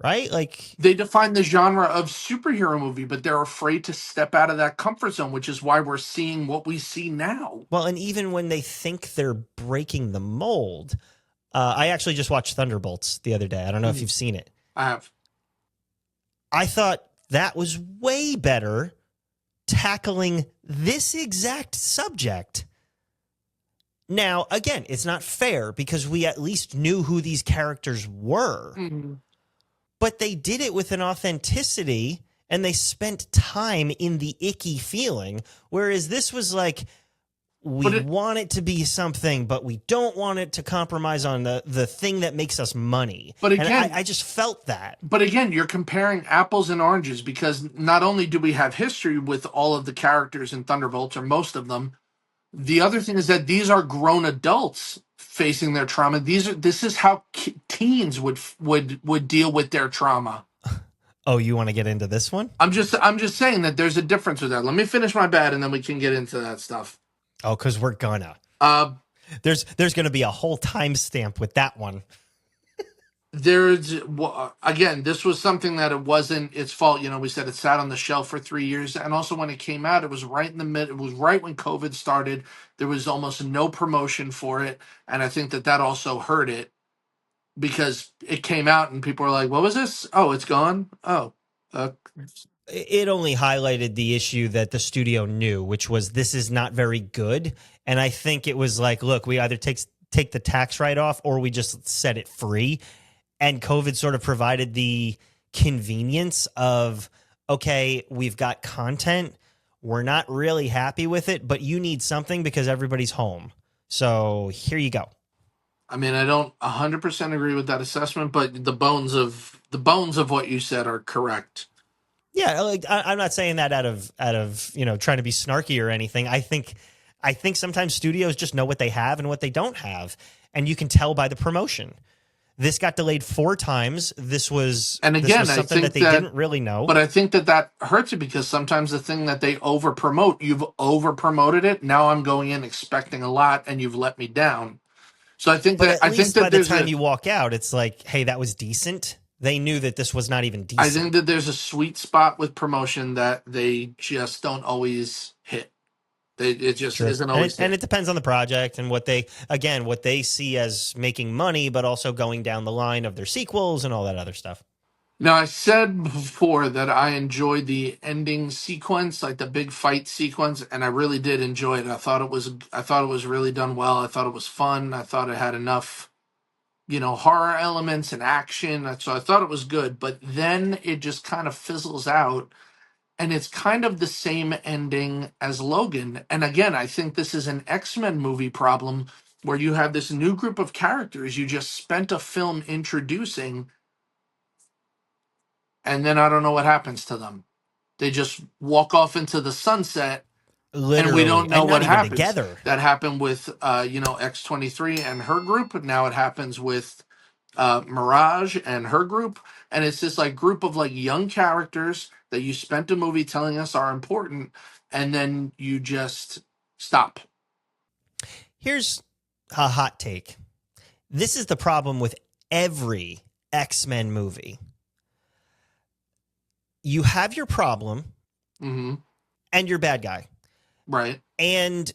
right? Like, They define the genre of superhero movie, but they're afraid to step out of that comfort zone, which is why we're seeing what we see now. well, and even when they think they're breaking the mold, I actually just watched Thunderbolts the other day. I don't know if you've seen it. I have. I thought that was way better tackling this exact subject. Now, again, it's not fair because we at least knew who these characters were, but they did it with an authenticity and they spent time in the icky feeling. Whereas this was like, we want it to be something, but we don't want it to compromise on the thing that makes us money. But again, and I just felt that. But again, you're comparing apples and oranges, because not only do we have history with all of the characters in Thunderbolts, or most of them, the other thing is that these are grown adults facing their trauma. This is how teens would deal with their trauma. Oh, you want to get into this one? I'm just saying that there's a difference with that. Let me finish my bad, and then we can get into that stuff. Oh, because we're gonna. There's gonna be a whole timestamp with that one. Again, this was something that it wasn't its fault. We said it sat on the shelf for 3 years, and also when it came out, it was right in the mid. It was right when COVID started. There was almost no promotion for it, and I think that also hurt it, because it came out and people were like, "What was this? Oh, it's gone. Oh." It only highlighted the issue that the studio knew, which was this is not very good. And I think it was like, look, we either take the tax write-off or we just set it free. And COVID sort of provided the convenience of, okay, we've got content. We're not really happy with it, but you need something because everybody's home. So here you go. I mean, I don't 100% agree with that assessment, but the bones of what you said are correct. Yeah, like I'm not saying that out of trying to be snarky or anything. I think sometimes studios just know what they have and what they don't have, and you can tell by the promotion. This got delayed 4 times. This was I something think that they didn't really know. But I think that hurts it because sometimes the thing that they over promote, you've over promoted it. Now I'm going in expecting a lot, and you've let me down. So But at least by the time you you walk out, it's like, hey, that was decent. They knew that this was not even decent. I think that there's a sweet spot with promotion that they just don't always hit. It just isn't always and it depends on the project and what they see as making money, but also going down the line of their sequels and all that other stuff. Now, I said before that I enjoyed the ending sequence, like the big fight sequence, and I really did enjoy it. I thought it was really done well. I thought it was fun. I thought it had enough, horror elements and action. So I thought it was good. But then it just kind of fizzles out, and it's kind of the same ending as Logan. And again, I think this is an X-Men movie problem where you have this new group of characters you just spent a film introducing, and then I don't know what happens to them. They just walk off into the sunset, Literally, and we don't know what happens. Together. That happened with X-23 and her group. Now it happens with Mirage and her group, and it's this like group of like young characters that you spent a movie telling us are important, and then you just stop. Here's a hot take. This is the problem with every X-Men movie. You have your problem and your bad guy. Right. And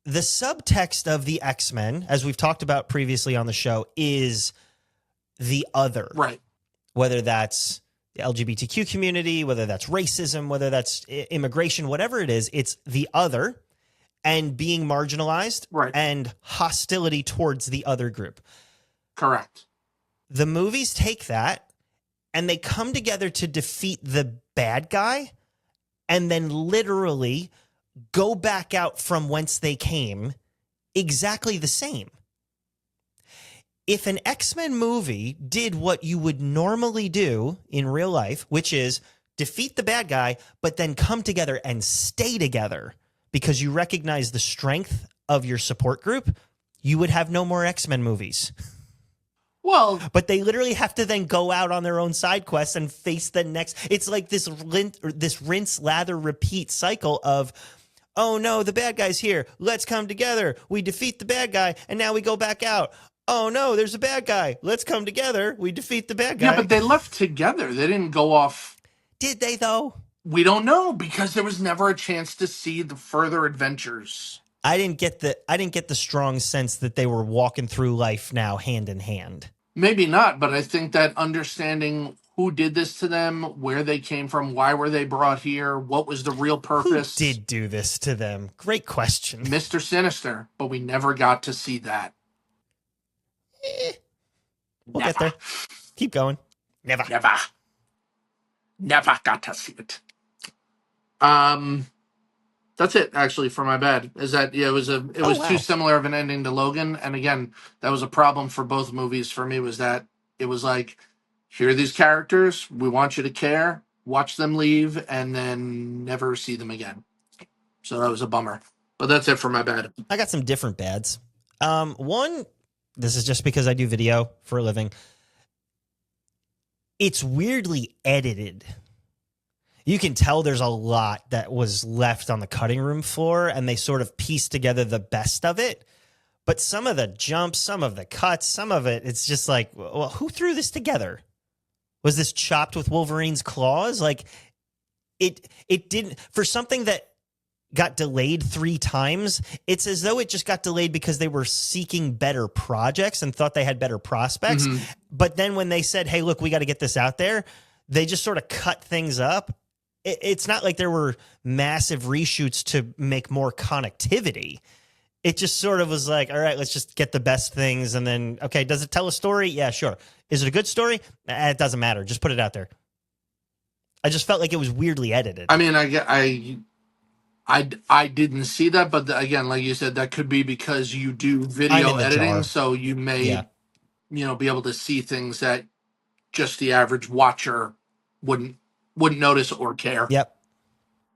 the subtext of the X-Men, as we've talked about previously on the show, is the other. Right. Whether that's the LGBTQ community, whether that's racism, whether that's immigration, whatever it is, it's the other and being marginalized and hostility towards the other group. Correct. The movies take that and they come together to defeat the bad guy and then literally go back out from whence they came exactly the same. If an X-Men movie did what you would normally do in real life, which is defeat the bad guy, but then come together and stay together because you recognize the strength of your support group, you would have no more X-Men movies. Well, but they literally have to then go out on their own side quests and face the next. It's like this rinse, lather, repeat cycle of, oh no, the bad guy's here. Let's come together. We defeat the bad guy, and now we go back out. Oh no, there's a bad guy. Let's come together. We defeat the bad guy. Yeah, but they left together. They didn't go off. Did they though? We don't know because there was never a chance to see the further adventures. I didn't get the strong sense that they were walking through life now hand in hand. Maybe not, but I think that understanding who did this to them, where they came from, why were they brought here, what was the real purpose. Who did do this to them? Great question. Mr. Sinister, but we never got to see that. We'll get there. Keep going. Never got to see it. That's it, actually, for my bad. Is that it was too similar of an ending to Logan, and again, that was a problem for both movies for me. Was that it was like, here are these characters, we want you to care, watch them leave, and then never see them again. So that was a bummer. But that's it for my bad. I got some different bads. One, this is just because I do video for a living. It's weirdly edited. You can tell there's a lot that was left on the cutting room floor, and they sort of pieced together the best of it. But some of the jumps, some of the cuts, some of it, it's just like, well, who threw this together? Was this chopped with Wolverine's claws? Like, it didn't, for something that got delayed 3 times, it's as though it just got delayed because they were seeking better projects and thought they had better prospects. Mm-hmm. But then when they said, hey, look, we got to get this out there, they just sort of cut things up. It's not like there were massive reshoots to make more connectivity. It just sort of was like, all right, let's just get the best things. And then, okay, does it tell a story? Yeah, sure. Is it a good story? It doesn't matter. Just put it out there. I just felt like it was weirdly edited. I mean, I didn't see that, but again, like you said, that could be because you do I'm video in the editing, jar. so you Yeah. may, be able to see things that just the average watcher wouldn't wouldn't notice or care. Yep.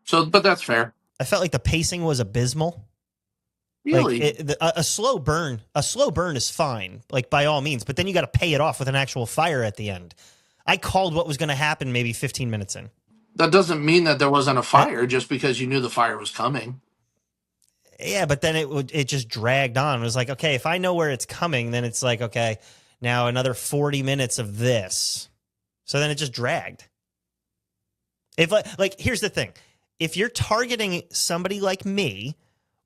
So, but that's fair. I felt like the pacing was abysmal. Like Really, a slow burn, is fine, like by all means. But then you got to pay it off with an actual fire at the end. I called what was going to happen maybe 15 minutes in. that doesn't mean that there wasn't a Uh, fire just because you knew the fire was coming. yeah, but then it just dragged on. It was like, okay, if I know where it's coming, then it's like, okay, now another 40 minutes of this. So then it just dragged. If like here's the thing. If you're targeting somebody like me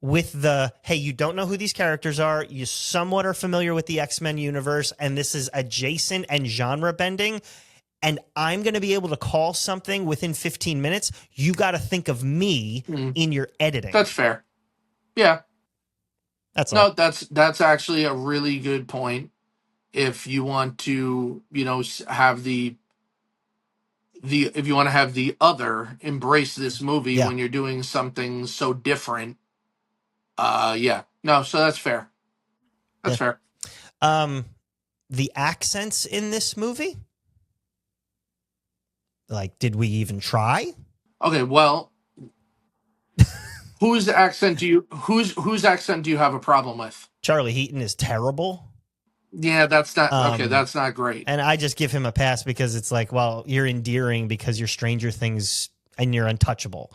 with the, hey, you don't know who these characters are, you somewhat are familiar with the X-Men universe, and this is adjacent and genre bending, and I'm going to be able to call something within 15 minutes, you got to think of me in your editing. That's fair. Yeah. That's No, all. that's actually a really good point. If you want to, have the if you want to have the other embrace this movie Yeah. when you're doing something so different, yeah. No, so that's fair. That's Yeah. fair. The accents in this movie, like, did we even try? Okay, well, whose accent do you have a problem with? Charlie Heaton is terrible. Yeah, that's not okay. Um, That's not great. And I just give him a pass because it's like, well, you're endearing because you're Stranger Things and you're untouchable.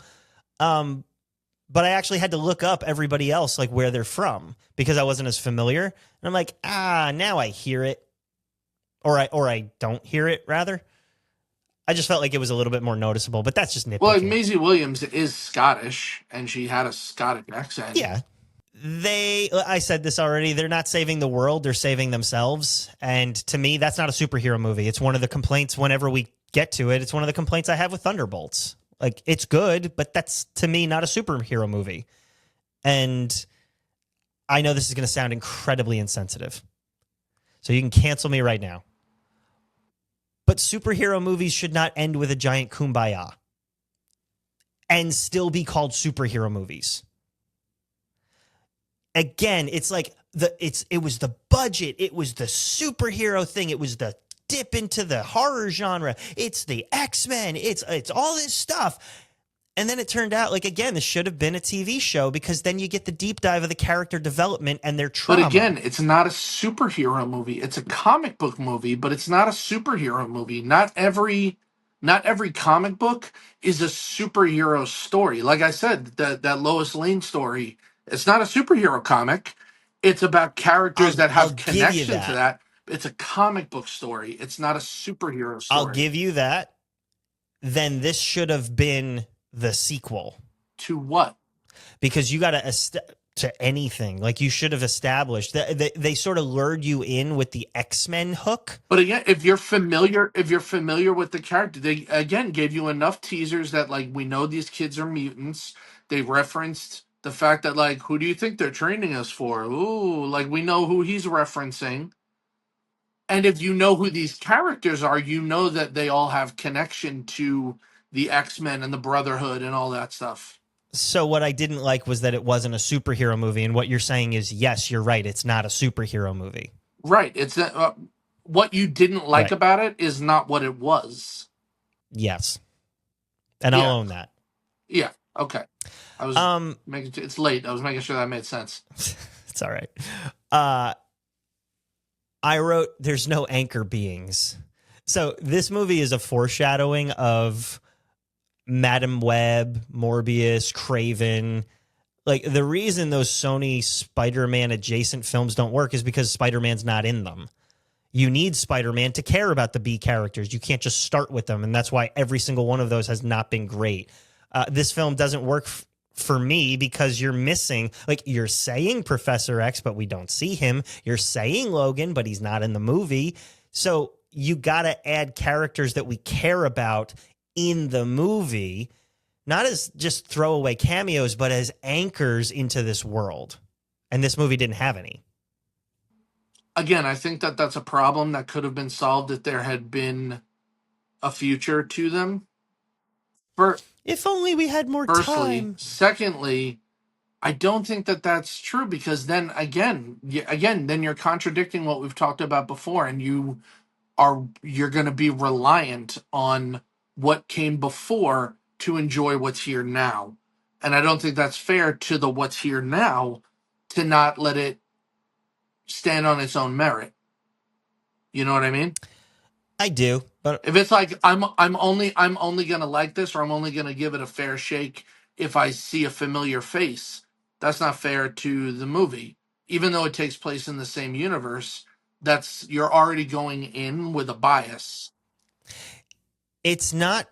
But I actually had to look up everybody else, like where they're from, because I wasn't as familiar. And I'm like, now I hear it, or I don't hear it. Rather, I just felt like it was a little bit more noticeable. But that's just Well, nitpicking. Maisie Williams is Scottish, and she had a Scottish accent. Yeah, I said this already, they're not saving the world, they're saving themselves. And to me, that's not a superhero movie. It's one of the complaints whenever we get to it. It's one of the complaints I have with Thunderbolts. Like, it's good, but that's, to me, not a superhero movie. And I know this is going to sound incredibly insensitive, so you can cancel me right now. But superhero movies should not end with a giant kumbaya and still be called superhero movies. Again, it's like it was the budget, it was the superhero thing, it was the dip into the horror genre, it's the X-Men, it's all this stuff. And then it turned out, like, again, this should have been a TV show, because then you get the deep dive of the character development and their trauma. But again, it's not a superhero movie. It's a comic book movie, but it's not a superhero movie. Not every comic book is a superhero story. Like I said, that Lois Lane story, it's not a superhero comic. It's about characters that I'll have give you connection to that. that. It's a comic book story. It's not a superhero I'll story. give you that. Then this should have been the sequel, To what? because you got to anything. Like, you should have established that they sort of lured you in with the X-Men hook. But again, if you're familiar with the character, they again gave you enough teasers that, like, we know these kids are mutants. They referenced the fact that, like, who do you think they're training us for? Ooh, like, we know who he's referencing. And if you know who these characters are, you know that they all have connection to the X-Men and the Brotherhood and all that stuff. So what I didn't like was that it wasn't a superhero movie. And what you're saying is, yes, you're right, it's not a superhero movie. Right. It's what you didn't like Right. about it is not what it was. Yes. And Yeah. I'll own that. Yeah. Okay. I was making. It's late. I was making sure that made sense. It's all right. I wrote, there's no anchor beings. So this movie is a foreshadowing of Madam Web, Morbius, Craven. Like, the reason those Sony Spider-Man adjacent films don't work is because Spider-Man's not in them. You need Spider-Man to care about the B characters. You can't just start with them, and that's why every single one of those has not been great. This film doesn't work for me because you're missing, like, you're saying Professor X, but we don't see him. You're saying Logan, but he's not in the movie. So you got to add characters that we care about in the movie, not as just throwaway cameos, but as anchors into this world. And this movie didn't have any. Again, I think that that's a problem that could have been solved if there had been a future to them. If only we had more Firstly, time. secondly, I don't think that that's true because then again, then you're contradicting what we've talked about before, and you're going to be reliant on what came before to enjoy what's here now, and I don't think that's fair to the what's here now to not let it stand on its own merit. You know what I mean? I do, but If it's like I'm only gonna like this, or I'm only gonna give it a fair shake if I see a familiar face, that's not fair to the movie. Even though it takes place in the same universe, that's you're already going in with a bias. it's not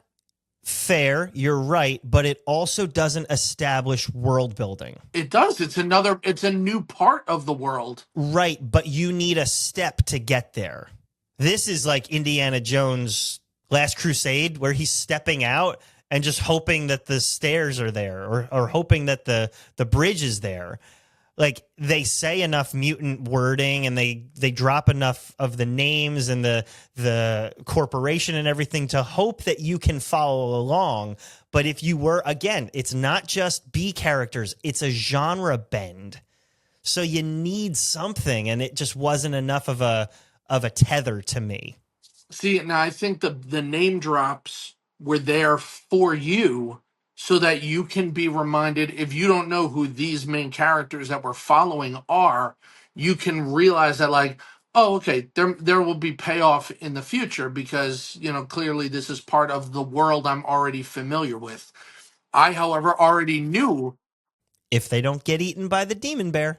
fair. You're right, but it also doesn't establish world building. It does. It's a new part of the world. Right, but you need a step to get there. This is like Indiana Jones' Last Crusade, where he's stepping out and just hoping that the stairs are there, or hoping that the bridge is there. Like, they say enough mutant wording, and they drop enough of the names and the corporation and everything to hope that you can follow along. But if you were, again, it's not just B characters, it's a genre bend. So you need something, and it just wasn't enough of a tether to me. See, now I think the name drops were there for you so that you can be reminded if you don't know who these main characters that we're following are, you can realize that like, oh, okay, there will be payoff in the future because, clearly this is part of the world I'm already familiar with. I, however, already knew. If they don't get eaten by the demon bear.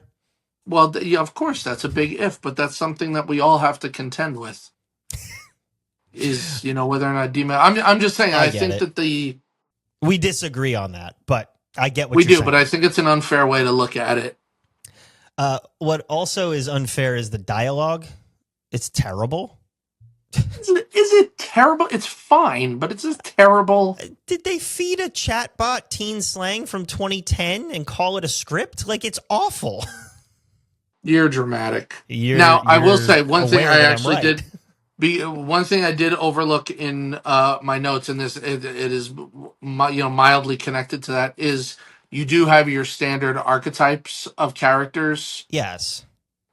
Well, yeah, of course, that's a big if, but that's something that we all have to contend with. Is whether or not demon. I'm just saying. I think it. that we disagree on that, but I get what we you're do, saying. but I think it's an unfair way to look at it. What also is unfair is the dialogue. It's terrible. Is it terrible? It's fine, but it's just terrible. Did they feed a chatbot teen slang from 2010 and call it a script? Like, it's awful. You're dramatic. You're I will say one thing I actually right. one thing I did overlook in my notes, and it is mildly connected to that, is you do have your standard archetypes of characters. Yes.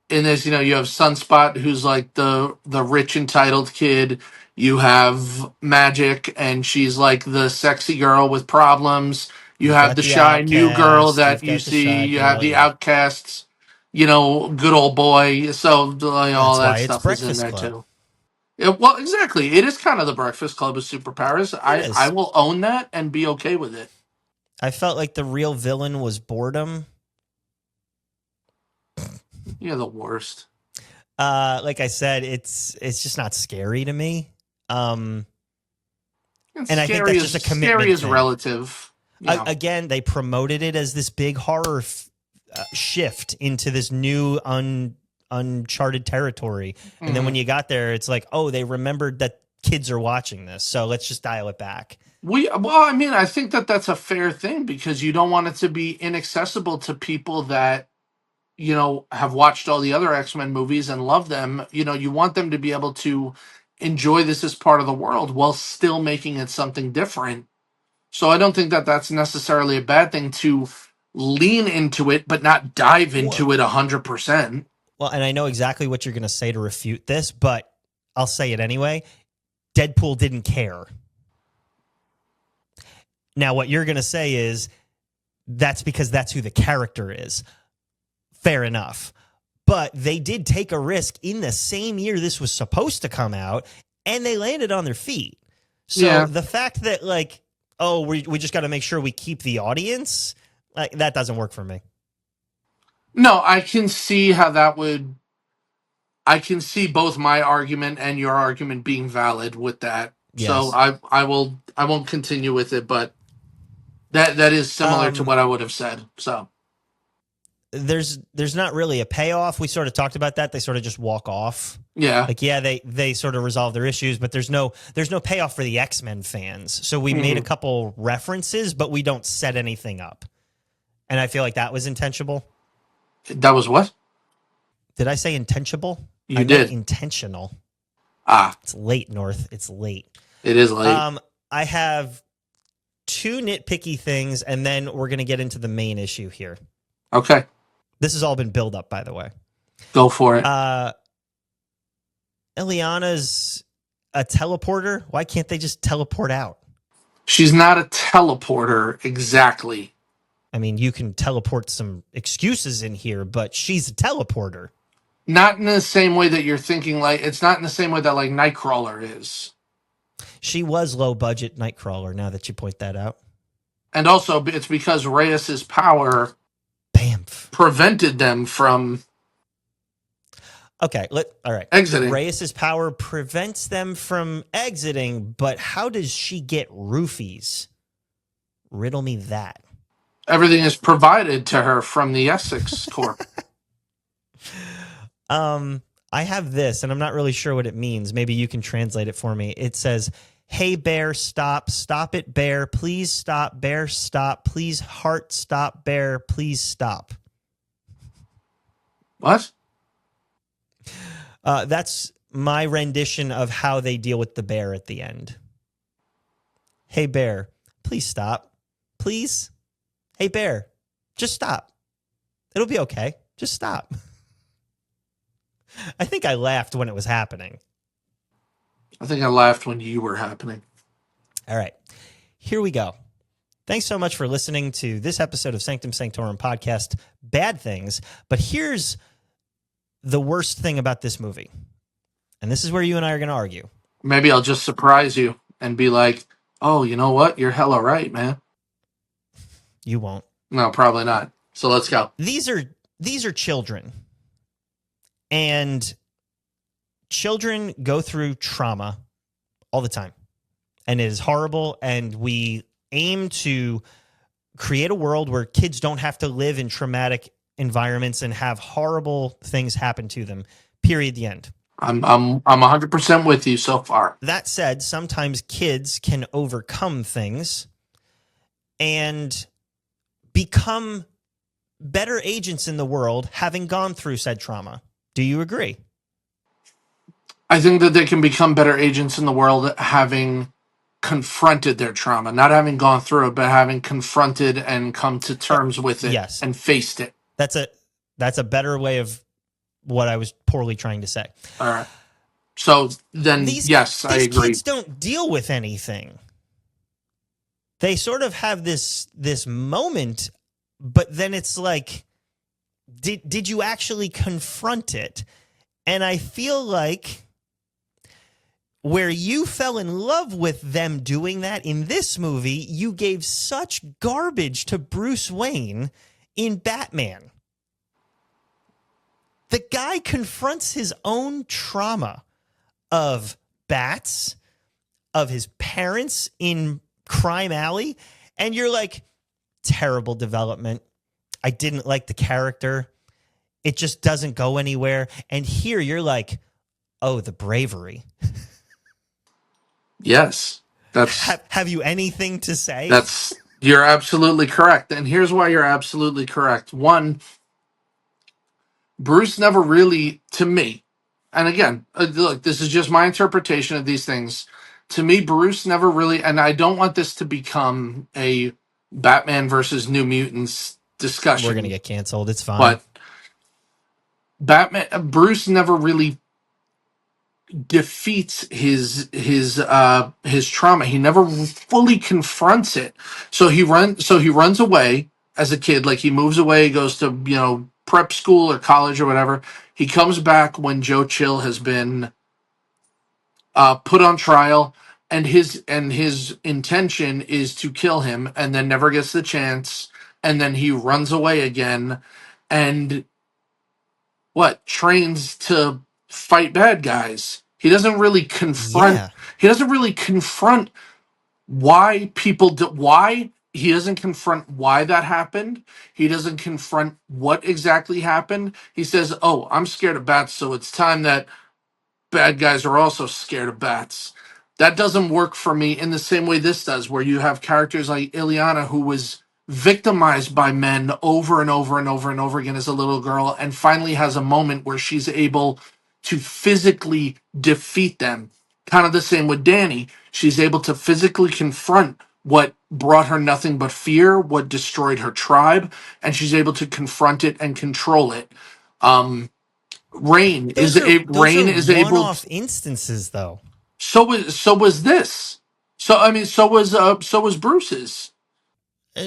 In this, you have Sunspot, who's like the rich entitled kid. You have Magic, and she's like the sexy girl with problems. You You've have got the the shy new girl outcast, that you've you got the see. shy You have girl, the yeah. outcasts. Good old boy. So all That's that why it's stuff is in Breakfast there Club. too. Yeah, well, exactly. It is kind of the Breakfast Club of superpowers. I is. will own that and be okay with it. I felt like the real villain was boredom. You're the worst. Like I said, it's just not scary to me. And I think that's just a commitment. Scary is thing. relative. Again, they promoted it as this big horror shift into this new uncharted territory. And then when you got there, it's like, oh, they remembered that kids are watching this, so let's just dial it back. I think that that's a fair thing because you don't want it to be inaccessible to people that have watched all the other X-Men movies and love them. You want them to be able to enjoy this as part of the world while still making it something different. So I don't think that that's necessarily a bad thing to lean into it, but not dive into it 100%. Well, and I know exactly what you're going to say to refute this, but I'll say it anyway. Deadpool didn't care. Now, what you're going to say is that's because that's who the character is. Fair enough. But they did take a risk in the same year this was supposed to come out, and they landed on their feet. So the fact that, like, oh, we just got to make sure we keep the audience, like, that doesn't work for me. No, I can see how that would. I can see both my argument and your argument being valid with that. Yes. So I won't continue with it, but that is similar to what I would have said. So there's not really a payoff. We sort of talked about that. They sort of just walk off. Yeah. Like, yeah, they sort of resolve their issues, but there's no payoff for the X-Men fans. So we made a couple references, but we don't set anything up. And I feel like that was intentional. That was what? Did I say intentional? You did. Intentional. Ah. It's late, North. It's late. It is late. I have two nitpicky things, and then we're going to get into the main issue here. Okay. This has all been built up, by the way. Go for it. Ileana's a teleporter. Why can't they just teleport out? She's not a teleporter exactly. I mean, you can teleport some excuses in here, but she's a teleporter. Not in the same way that you're thinking. Like, it's not in the same way that like Nightcrawler is. She was low budget Nightcrawler, now that you point that out. And also, it's because Reyes's power Bamf. prevented them from Okay, all right. exiting. Reyes's power prevents them from exiting, but how does she get roofies? Riddle me that. Everything is provided to her from the Essex Corp. I have this, and I'm not really sure what it means. Maybe you can translate it for me. It says, "Hey, bear, stop. Stop it, bear. Please stop. Bear, stop. Please, heart, stop. Bear, please stop." What? That's my rendition of how they deal with the bear at the end. Hey, bear, please stop. Please. Hey, bear, just stop. It'll be okay. Just stop. I think I laughed when it was happening. I think I laughed when you were happening. All right, here we go. Thanks so much for listening to this episode of Sanctum Sanctorum podcast, Bad Things. But here's the worst thing about this movie. And this is where you and I are going to argue. Maybe I'll just surprise you and be like, oh, you know what? You're hella right, man. You won't. No, probably not. So let's go. These are children. And children go through trauma all the time. And it is horrible. And we aim to create a world where kids don't have to live in traumatic environments and have horrible things happen to them. Period. The end. I'm 100% with you so far. That said, sometimes kids can overcome things and become better agents in the world having gone through said trauma. Do you agree? I think that they can become better agents in the world having confronted their trauma, not having gone through it, but having confronted and come to terms with it. Yes. And faced it. That's a better way of what I was poorly trying to say. All right. So then, yes, I agree. These kids don't deal with anything. They sort of have this moment, but then it's like, did you actually confront it? And I feel like where you fell in love with them doing that in this movie, you gave such garbage to Bruce Wayne in Batman. The guy confronts his own trauma of bats, of his parents in Crime Alley, and you're like, terrible development. I didn't like the character. It just doesn't go anywhere. And here you're like, oh, the bravery. Yes. Have you anything to say? You're absolutely correct. And here's why you're absolutely correct. One, Bruce never really, to me, and again, look, this is just my interpretation of these things. To me, Bruce never really, and I don't want this to become a Batman versus New Mutants discussion. We're going to get canceled. It's fine. But Bruce never really defeats his trauma. He never fully confronts it. So he runs away as a kid. Like, he moves away, goes to, prep school or college or whatever. He comes back when Joe Chill has been put on trial, and his intention is to kill him, and then never gets the chance, and then he runs away again, and trains to fight bad guys. He doesn't really confront. Yeah. He doesn't really confront why people do. Why he doesn't confront why that happened. He doesn't confront what exactly happened. He says, "Oh, I'm scared of bats, so it's time that bad guys are also scared of bats." That doesn't work for me in the same way this does, where you have characters like Ileana, who was victimized by men over and over and over and over again as a little girl, and finally has a moment where she's able to physically defeat them. Kind of the same with Danny. She's able to physically confront what brought her nothing but fear, what destroyed her tribe, and she's able to confront it and control it. Those Rain are is able. one-off instances, though. So was this. So was Bruce's.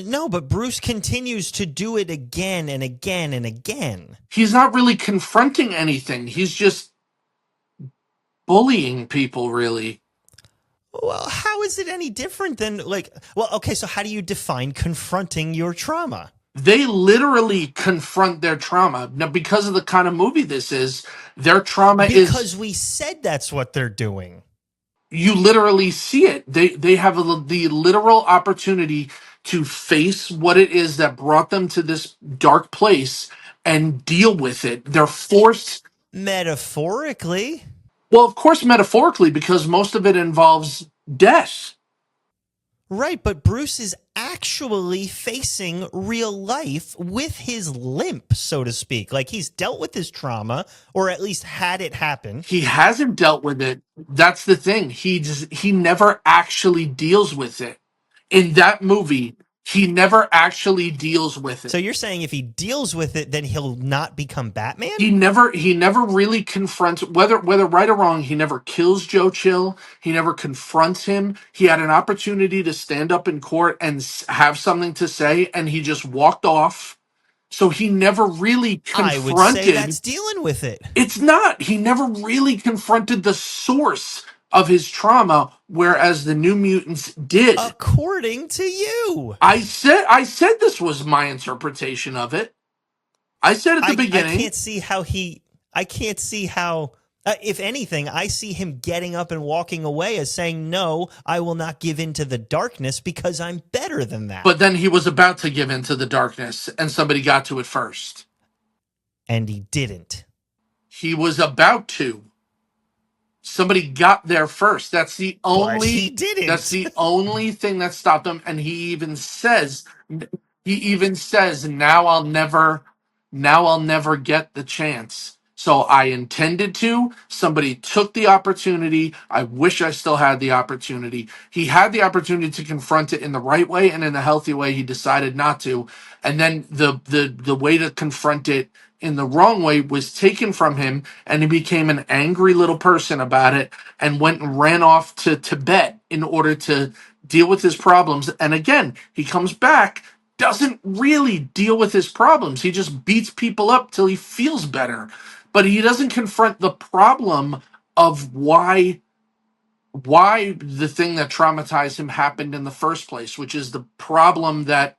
No, but Bruce continues to do it again and again and again. He's not really confronting anything. He's just bullying people, really. Well, how is it any different than okay, so how do you define confronting your trauma? They literally confront their trauma. Now, because of the kind of movie this is, their trauma is. Because we said that's what they're doing. You literally see it. They have the literal opportunity to face what it is that brought them to this dark place and deal with it. They're forced. Metaphorically. Well, of course, metaphorically, because most of it involves death. Right, but Bruce is actually facing real life with his limp, so to speak. Like, he's dealt with his trauma, or at least had it happen. He hasn't dealt with it. That's the thing. He never actually deals with it. In that movie, he never actually deals with it. So you're saying if he deals with it, then he'll not become Batman? He never really confronts, whether right or wrong, he never kills Joe Chill. He never confronts him. He had an opportunity to stand up in court and have something to say, and he just walked off. So he never really confronted. I would say that's dealing with it. It's not. He never really confronted the source of his trauma, whereas the New Mutants did. According to you. I said this was my interpretation of it. I said at the beginning. I can't see how, if anything, I see him getting up and walking away as saying, no, I will not give in to the darkness because I'm better than that. But then he was about to give in to the darkness and somebody got to it first. And he didn't. He was about to. Somebody got there first. That's the only. But he didn't. That's the only thing that stopped him. And he even says, now I'll never get the chance. So I intended to. Somebody took the opportunity. I wish I still had the opportunity. He had the opportunity to confront it in the right way and in the healthy way. He decided not to. And then the way to confront it in the wrong way was taken from him, and he became an angry little person about it and went and ran off to Tibet in order to deal with his problems. And again, he comes back, doesn't really deal with his problems. He just beats people up till he feels better. But he doesn't confront the problem of why the thing that traumatized him happened in the first place, which is the problem that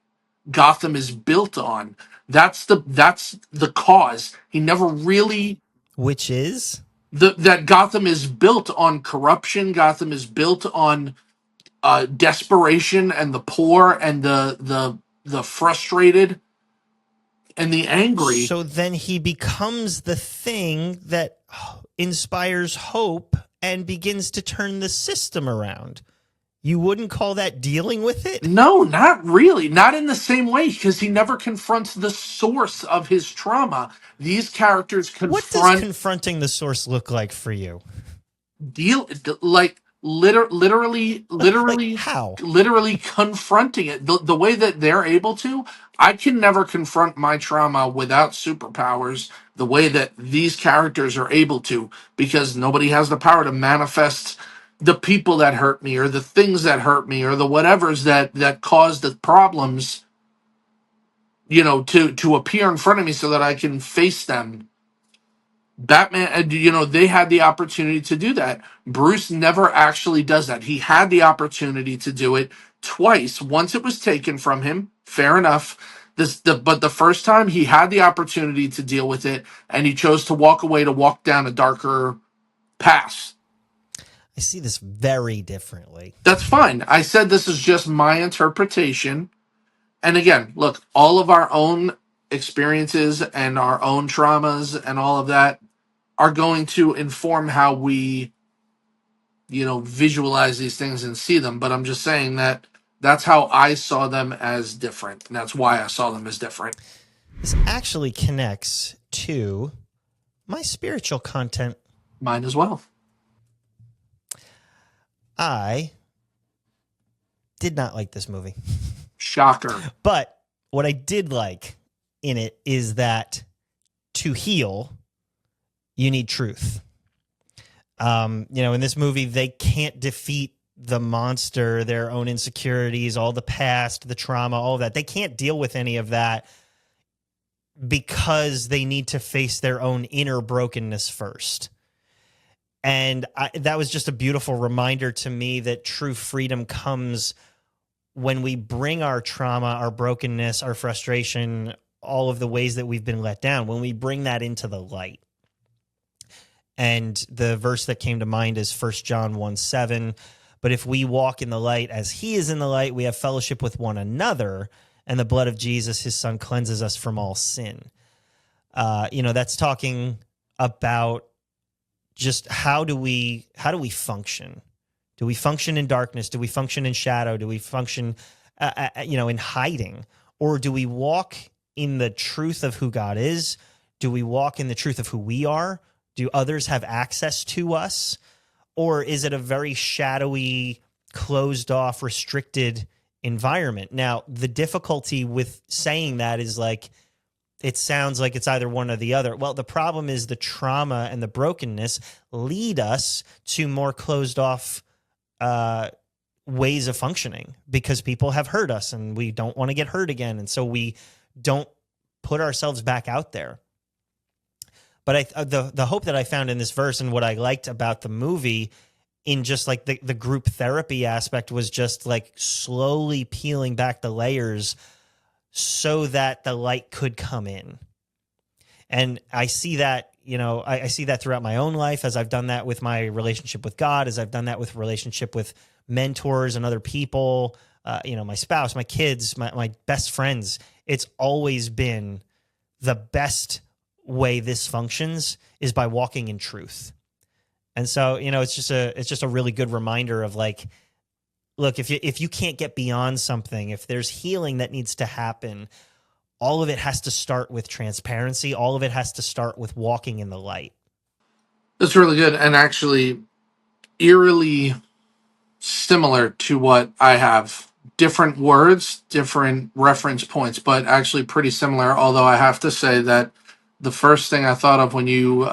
Gotham is built on. That's the cause. He never really. Which is That Gotham is built on corruption. Gotham is built on desperation and the poor and the frustrated and the angry. So then he becomes the thing that inspires hope and begins to turn the system around. You wouldn't call that dealing with it? No, not really. Not in the same way, because he never confronts the source of his trauma. These characters confront. What does confronting the source look like for you? Literally Like how? Literally confronting it the way that they're able to. I can never confront my trauma without superpowers the way that these characters are able to, because nobody has the power to manifest the people that hurt me or the things that hurt me or the whatevers that caused the problems, to appear in front of me so that I can face them. Batman, they had the opportunity to do that. Bruce never actually does that. He had the opportunity to do it twice. Once it was taken from him, fair enough. But the first time he had the opportunity to deal with it, and he chose to walk away, to walk down a darker path. I see this very differently. That's fine. I said this is just my interpretation. And again, look, all of our own experiences and our own traumas and all of that are going to inform how we, visualize these things and see them. But I'm just saying that that's how I saw them as different. And that's why I saw them as different. This actually connects to my spiritual content. Mine as well. I Did not like this movie. Shocker. But what I did like in it is that to heal, you need truth. In this movie, they can't defeat the monster, their own insecurities, all the past, the trauma, all of that. They can't deal with any of that because they need to face their own inner brokenness first. And that was just a beautiful reminder to me that true freedom comes when we bring our trauma, our brokenness, our frustration, all of the ways that we've been let down, when we bring that into the light. And the verse that came to mind is 1 John 1:7. But if we walk in the light as he is in the light, we have fellowship with one another, and the blood of Jesus, his son, cleanses us from all sin. That's talking about just how do we function? Do we function in darkness? Do we function in shadow? Do we function, in hiding? Or do we walk in the truth of who God is? Do we walk in the truth of who we are? Do others have access to us? Or is it a very shadowy, closed off, restricted environment? Now, the difficulty with saying that is like, it sounds like it's either one or the other. Well, the problem is the trauma and the brokenness lead us to more closed off ways of functioning because people have hurt us and we don't want to get hurt again. And so we don't put ourselves back out there. But the hope that I found in this verse and what I liked about the movie in just like the group therapy aspect was just like slowly peeling back the layers so that the light could come in. And I see that, I see that throughout my own life as I've done that with my relationship with God, as I've done that with relationship with mentors and other people, my spouse, my kids, my best friends. It's always been the best way this functions is by walking in truth. And so, it's just a really good reminder of like, look, if you can't get beyond something, if there's healing that needs to happen, all of it has to start with transparency. All of it has to start with walking in the light. That's really good, and actually eerily similar to what I have. Different words, different reference points, but actually pretty similar, although I have to say that the first thing I thought of when you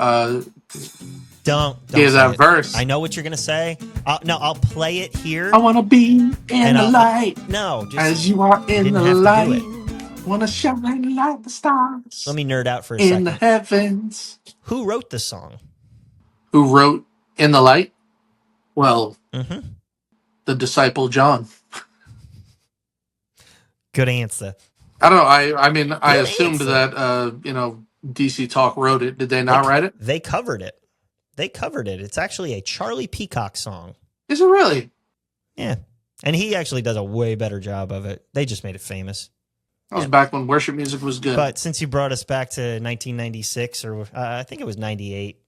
don't gave say that it. verse. I know what you're going to say. I'll play it here. I want to be in the light. No, just as you are in didn't the have light. to do it. Want to shine like the stars. Let me nerd out for a in second. the heavens. Who wrote the song? Who wrote In the Light? Well, the disciple John. Good answer. I don't know. I mean, I assumed that, DC Talk wrote it. Did they not write it? They covered it. It's actually a Charlie Peacock song. Is it really? Yeah. And he actually does a way better job of it. They just made it famous. That was back when worship music was good. But since you brought us back to 1996, or I think it was 98,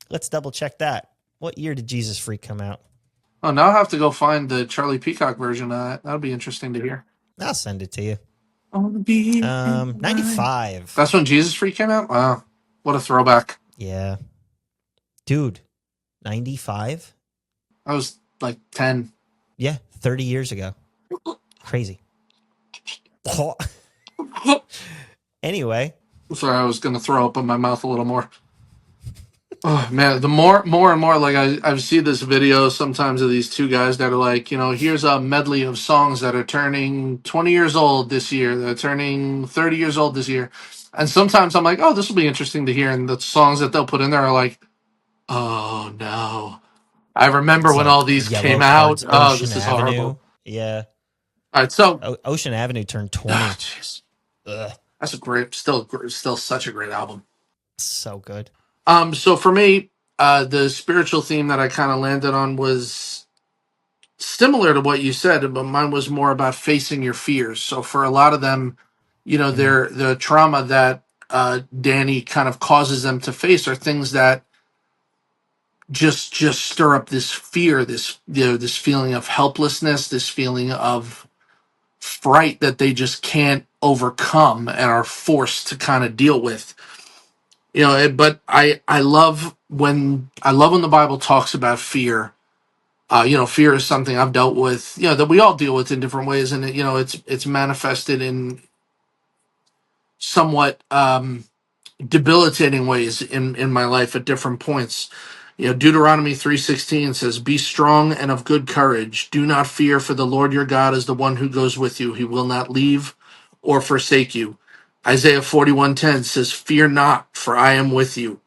let's double check that. What year did Jesus Freak come out? Oh, now I'll have to go find the Charlie Peacock version of that. That'll be interesting to hear. I'll send it to you. 95. That's when Jesus Freak came out? Wow. What a throwback. Yeah. Dude, 95? I was like 10. Yeah, 30 years ago. Crazy. Anyway. Sorry, I was going to throw up in my mouth a little more. Oh, man, the more and more, like I see this video sometimes of these two guys that are like, here's a medley of songs that are turning 20 years old this year. They're turning 30 years old this year. And sometimes I'm like, oh, this will be interesting to hear. And the songs that they'll put in there are like, oh, no. I remember when all these came out. Oh, this is horrible. Yeah. All right, so Ocean Avenue turned 20. Oh, jeez. That's still such a great album. So good. So for me, the spiritual theme that I kind of landed on was similar to what you said, but mine was more about facing your fears. So for a lot of them, the trauma that Danny kind of causes them to face are things that just stir up this fear, this feeling of helplessness, this feeling of fright that they just can't overcome and are forced to kind of deal with. But I love when the Bible talks about fear, Fear is something I've dealt with, that we all deal with in different ways, and it's manifested in somewhat debilitating ways in my life at different points. Deuteronomy 3:16 says, "Be strong and of good courage. Do not fear, for the Lord your God is the one who goes with you. He will not leave or forsake you." Isaiah 41:10 says, "Fear not, for I am with you."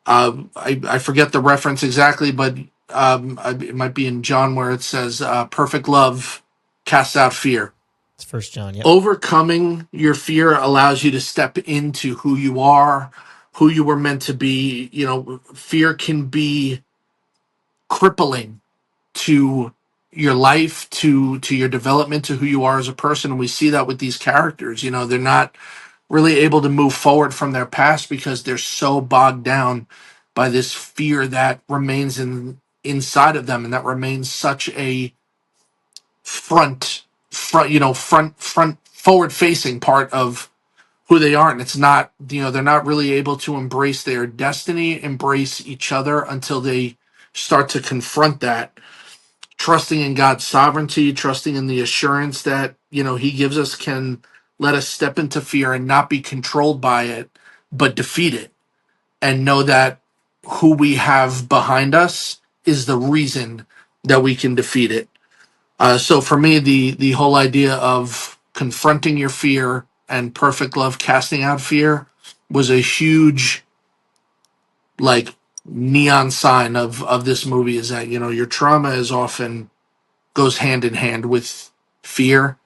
I forget the reference exactly, but it might be in John where it says, "Perfect love casts out fear." It's First John. Yep. Overcoming your fear allows you to step into who you are, who you were meant to be. Fear can be crippling to your life, to your development, to who you are as a person. And we see that with these characters. They're not really able to move forward from their past because they're so bogged down by this fear that remains inside of them, and that remains such a front forward facing part of who they are. And it's not, they're not really able to embrace their destiny, embrace each other until they start to confront that, trusting in God's sovereignty, trusting in the assurance that, he gives us, can let us step into fear and not be controlled by it, but defeat it, and know that who we have behind us is the reason that we can defeat it. So for me, the whole idea of confronting your fear and perfect love casting out fear was a huge, like, neon sign of this movie, is that, your trauma is often goes hand in hand with fear.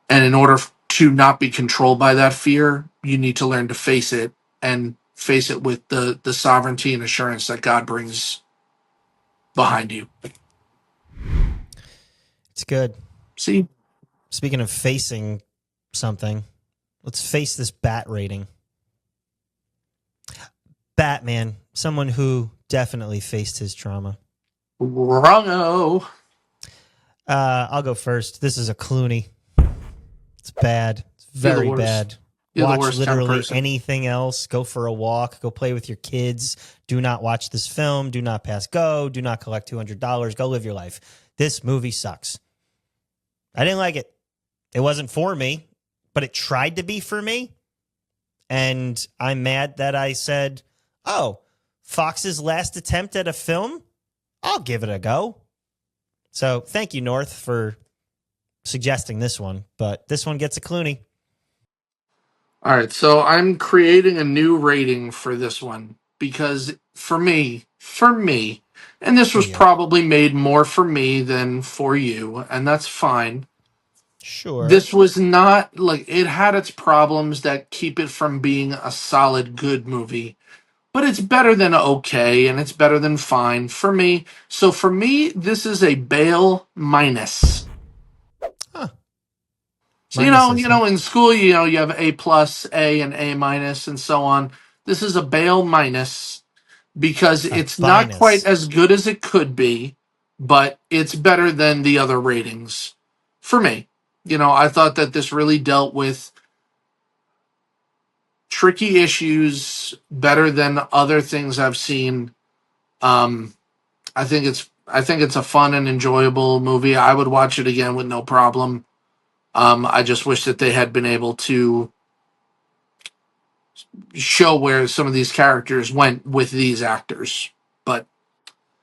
And in order to not be controlled by that fear, you need to learn to face it, and face it with the sovereignty and assurance that God brings behind you. It's good. See? Speaking of facing something, let's face this bat rating. Batman, someone who definitely faced his trauma. Wrongo. I'll go first. This is a Clooney. It's bad. It's very bad. You're the Watch worst literally anything else. Go for a walk. Go play with your kids. Do not watch this film. Do not pass go. Do not collect $200. Go live your life. This movie sucks. I didn't like it. It wasn't for me, but it tried to be for me. And I'm mad that I said, oh, Fox's last attempt at a film? I'll give it a go. So thank you, North, for suggesting this one. But this one gets a Clooney. All right, so I'm creating a new rating for this one because for me, and this was probably made more for me than for you, and that's fine. Sure. This was not, like, it had its problems that keep it from being a solid good movie, but it's better than okay, and it's better than fine for me. So for me, this is a Bale minus. Huh. So, in school, you have A plus, A, and A minus, and so on. This is a Bale minus because it's not quite as good as it could be, but it's better than the other ratings for me. I thought that this really dealt with tricky issues better than other things I've seen. I think it's a fun and enjoyable movie. I would watch it again with no problem. I just wish that they had been able to show where some of these characters went with these actors. But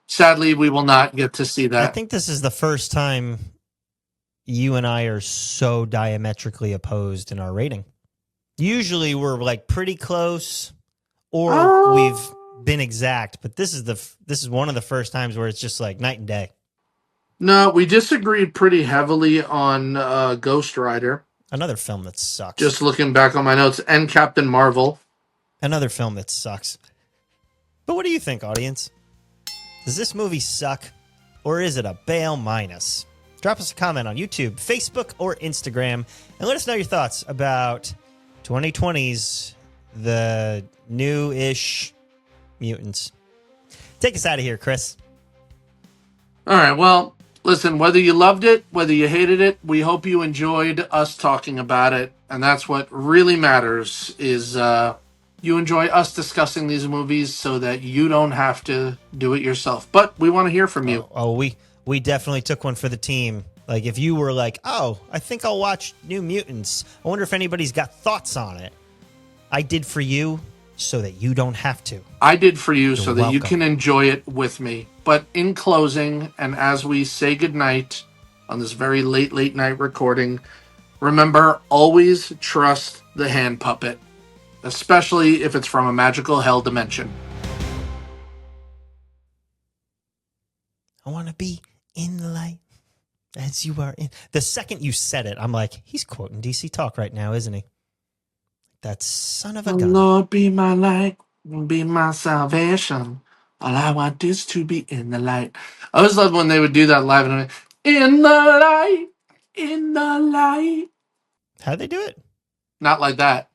sadly, we will not get to see that. I think this is the first time you and I are so diametrically opposed in our rating. Usually we're like pretty close, or we've been exact, but this is one of the first times where it's just like night and day. No, we disagreed pretty heavily on Ghost Rider. Another film that sucks. Just looking back on my notes, and Captain Marvel. Another film that sucks. But what do you think, audience? Does this movie suck, or is it a Bale minus? Drop us a comment on YouTube, Facebook, or Instagram, and let us know your thoughts about 2020's the new-ish Mutants. Take us out of here, Chris. All right, well, listen, whether you loved it, whether you hated it, we hope you enjoyed us talking about it. And that's what really matters, is you enjoy us discussing these movies so that you don't have to do it yourself. But we want to hear from you. We definitely took one for the team. Like, if you were like, oh, I think I'll watch New Mutants. I wonder if anybody's got thoughts on it. I did for you so that you don't have to. I did for you so that welcome. you can enjoy it with me. But in closing, and as we say goodnight on this very late night recording, remember, always trust the hand puppet, especially if it's from a magical hell dimension. I want to be in the light as you are in. The second you said it, I'm like, he's quoting DC Talk right now, isn't he? That son of a gun. Lord, be my light, be my salvation. All I want is to be in the light. I always loved when they would do that live. And in the light, in the light. How'd they do it? Not like that.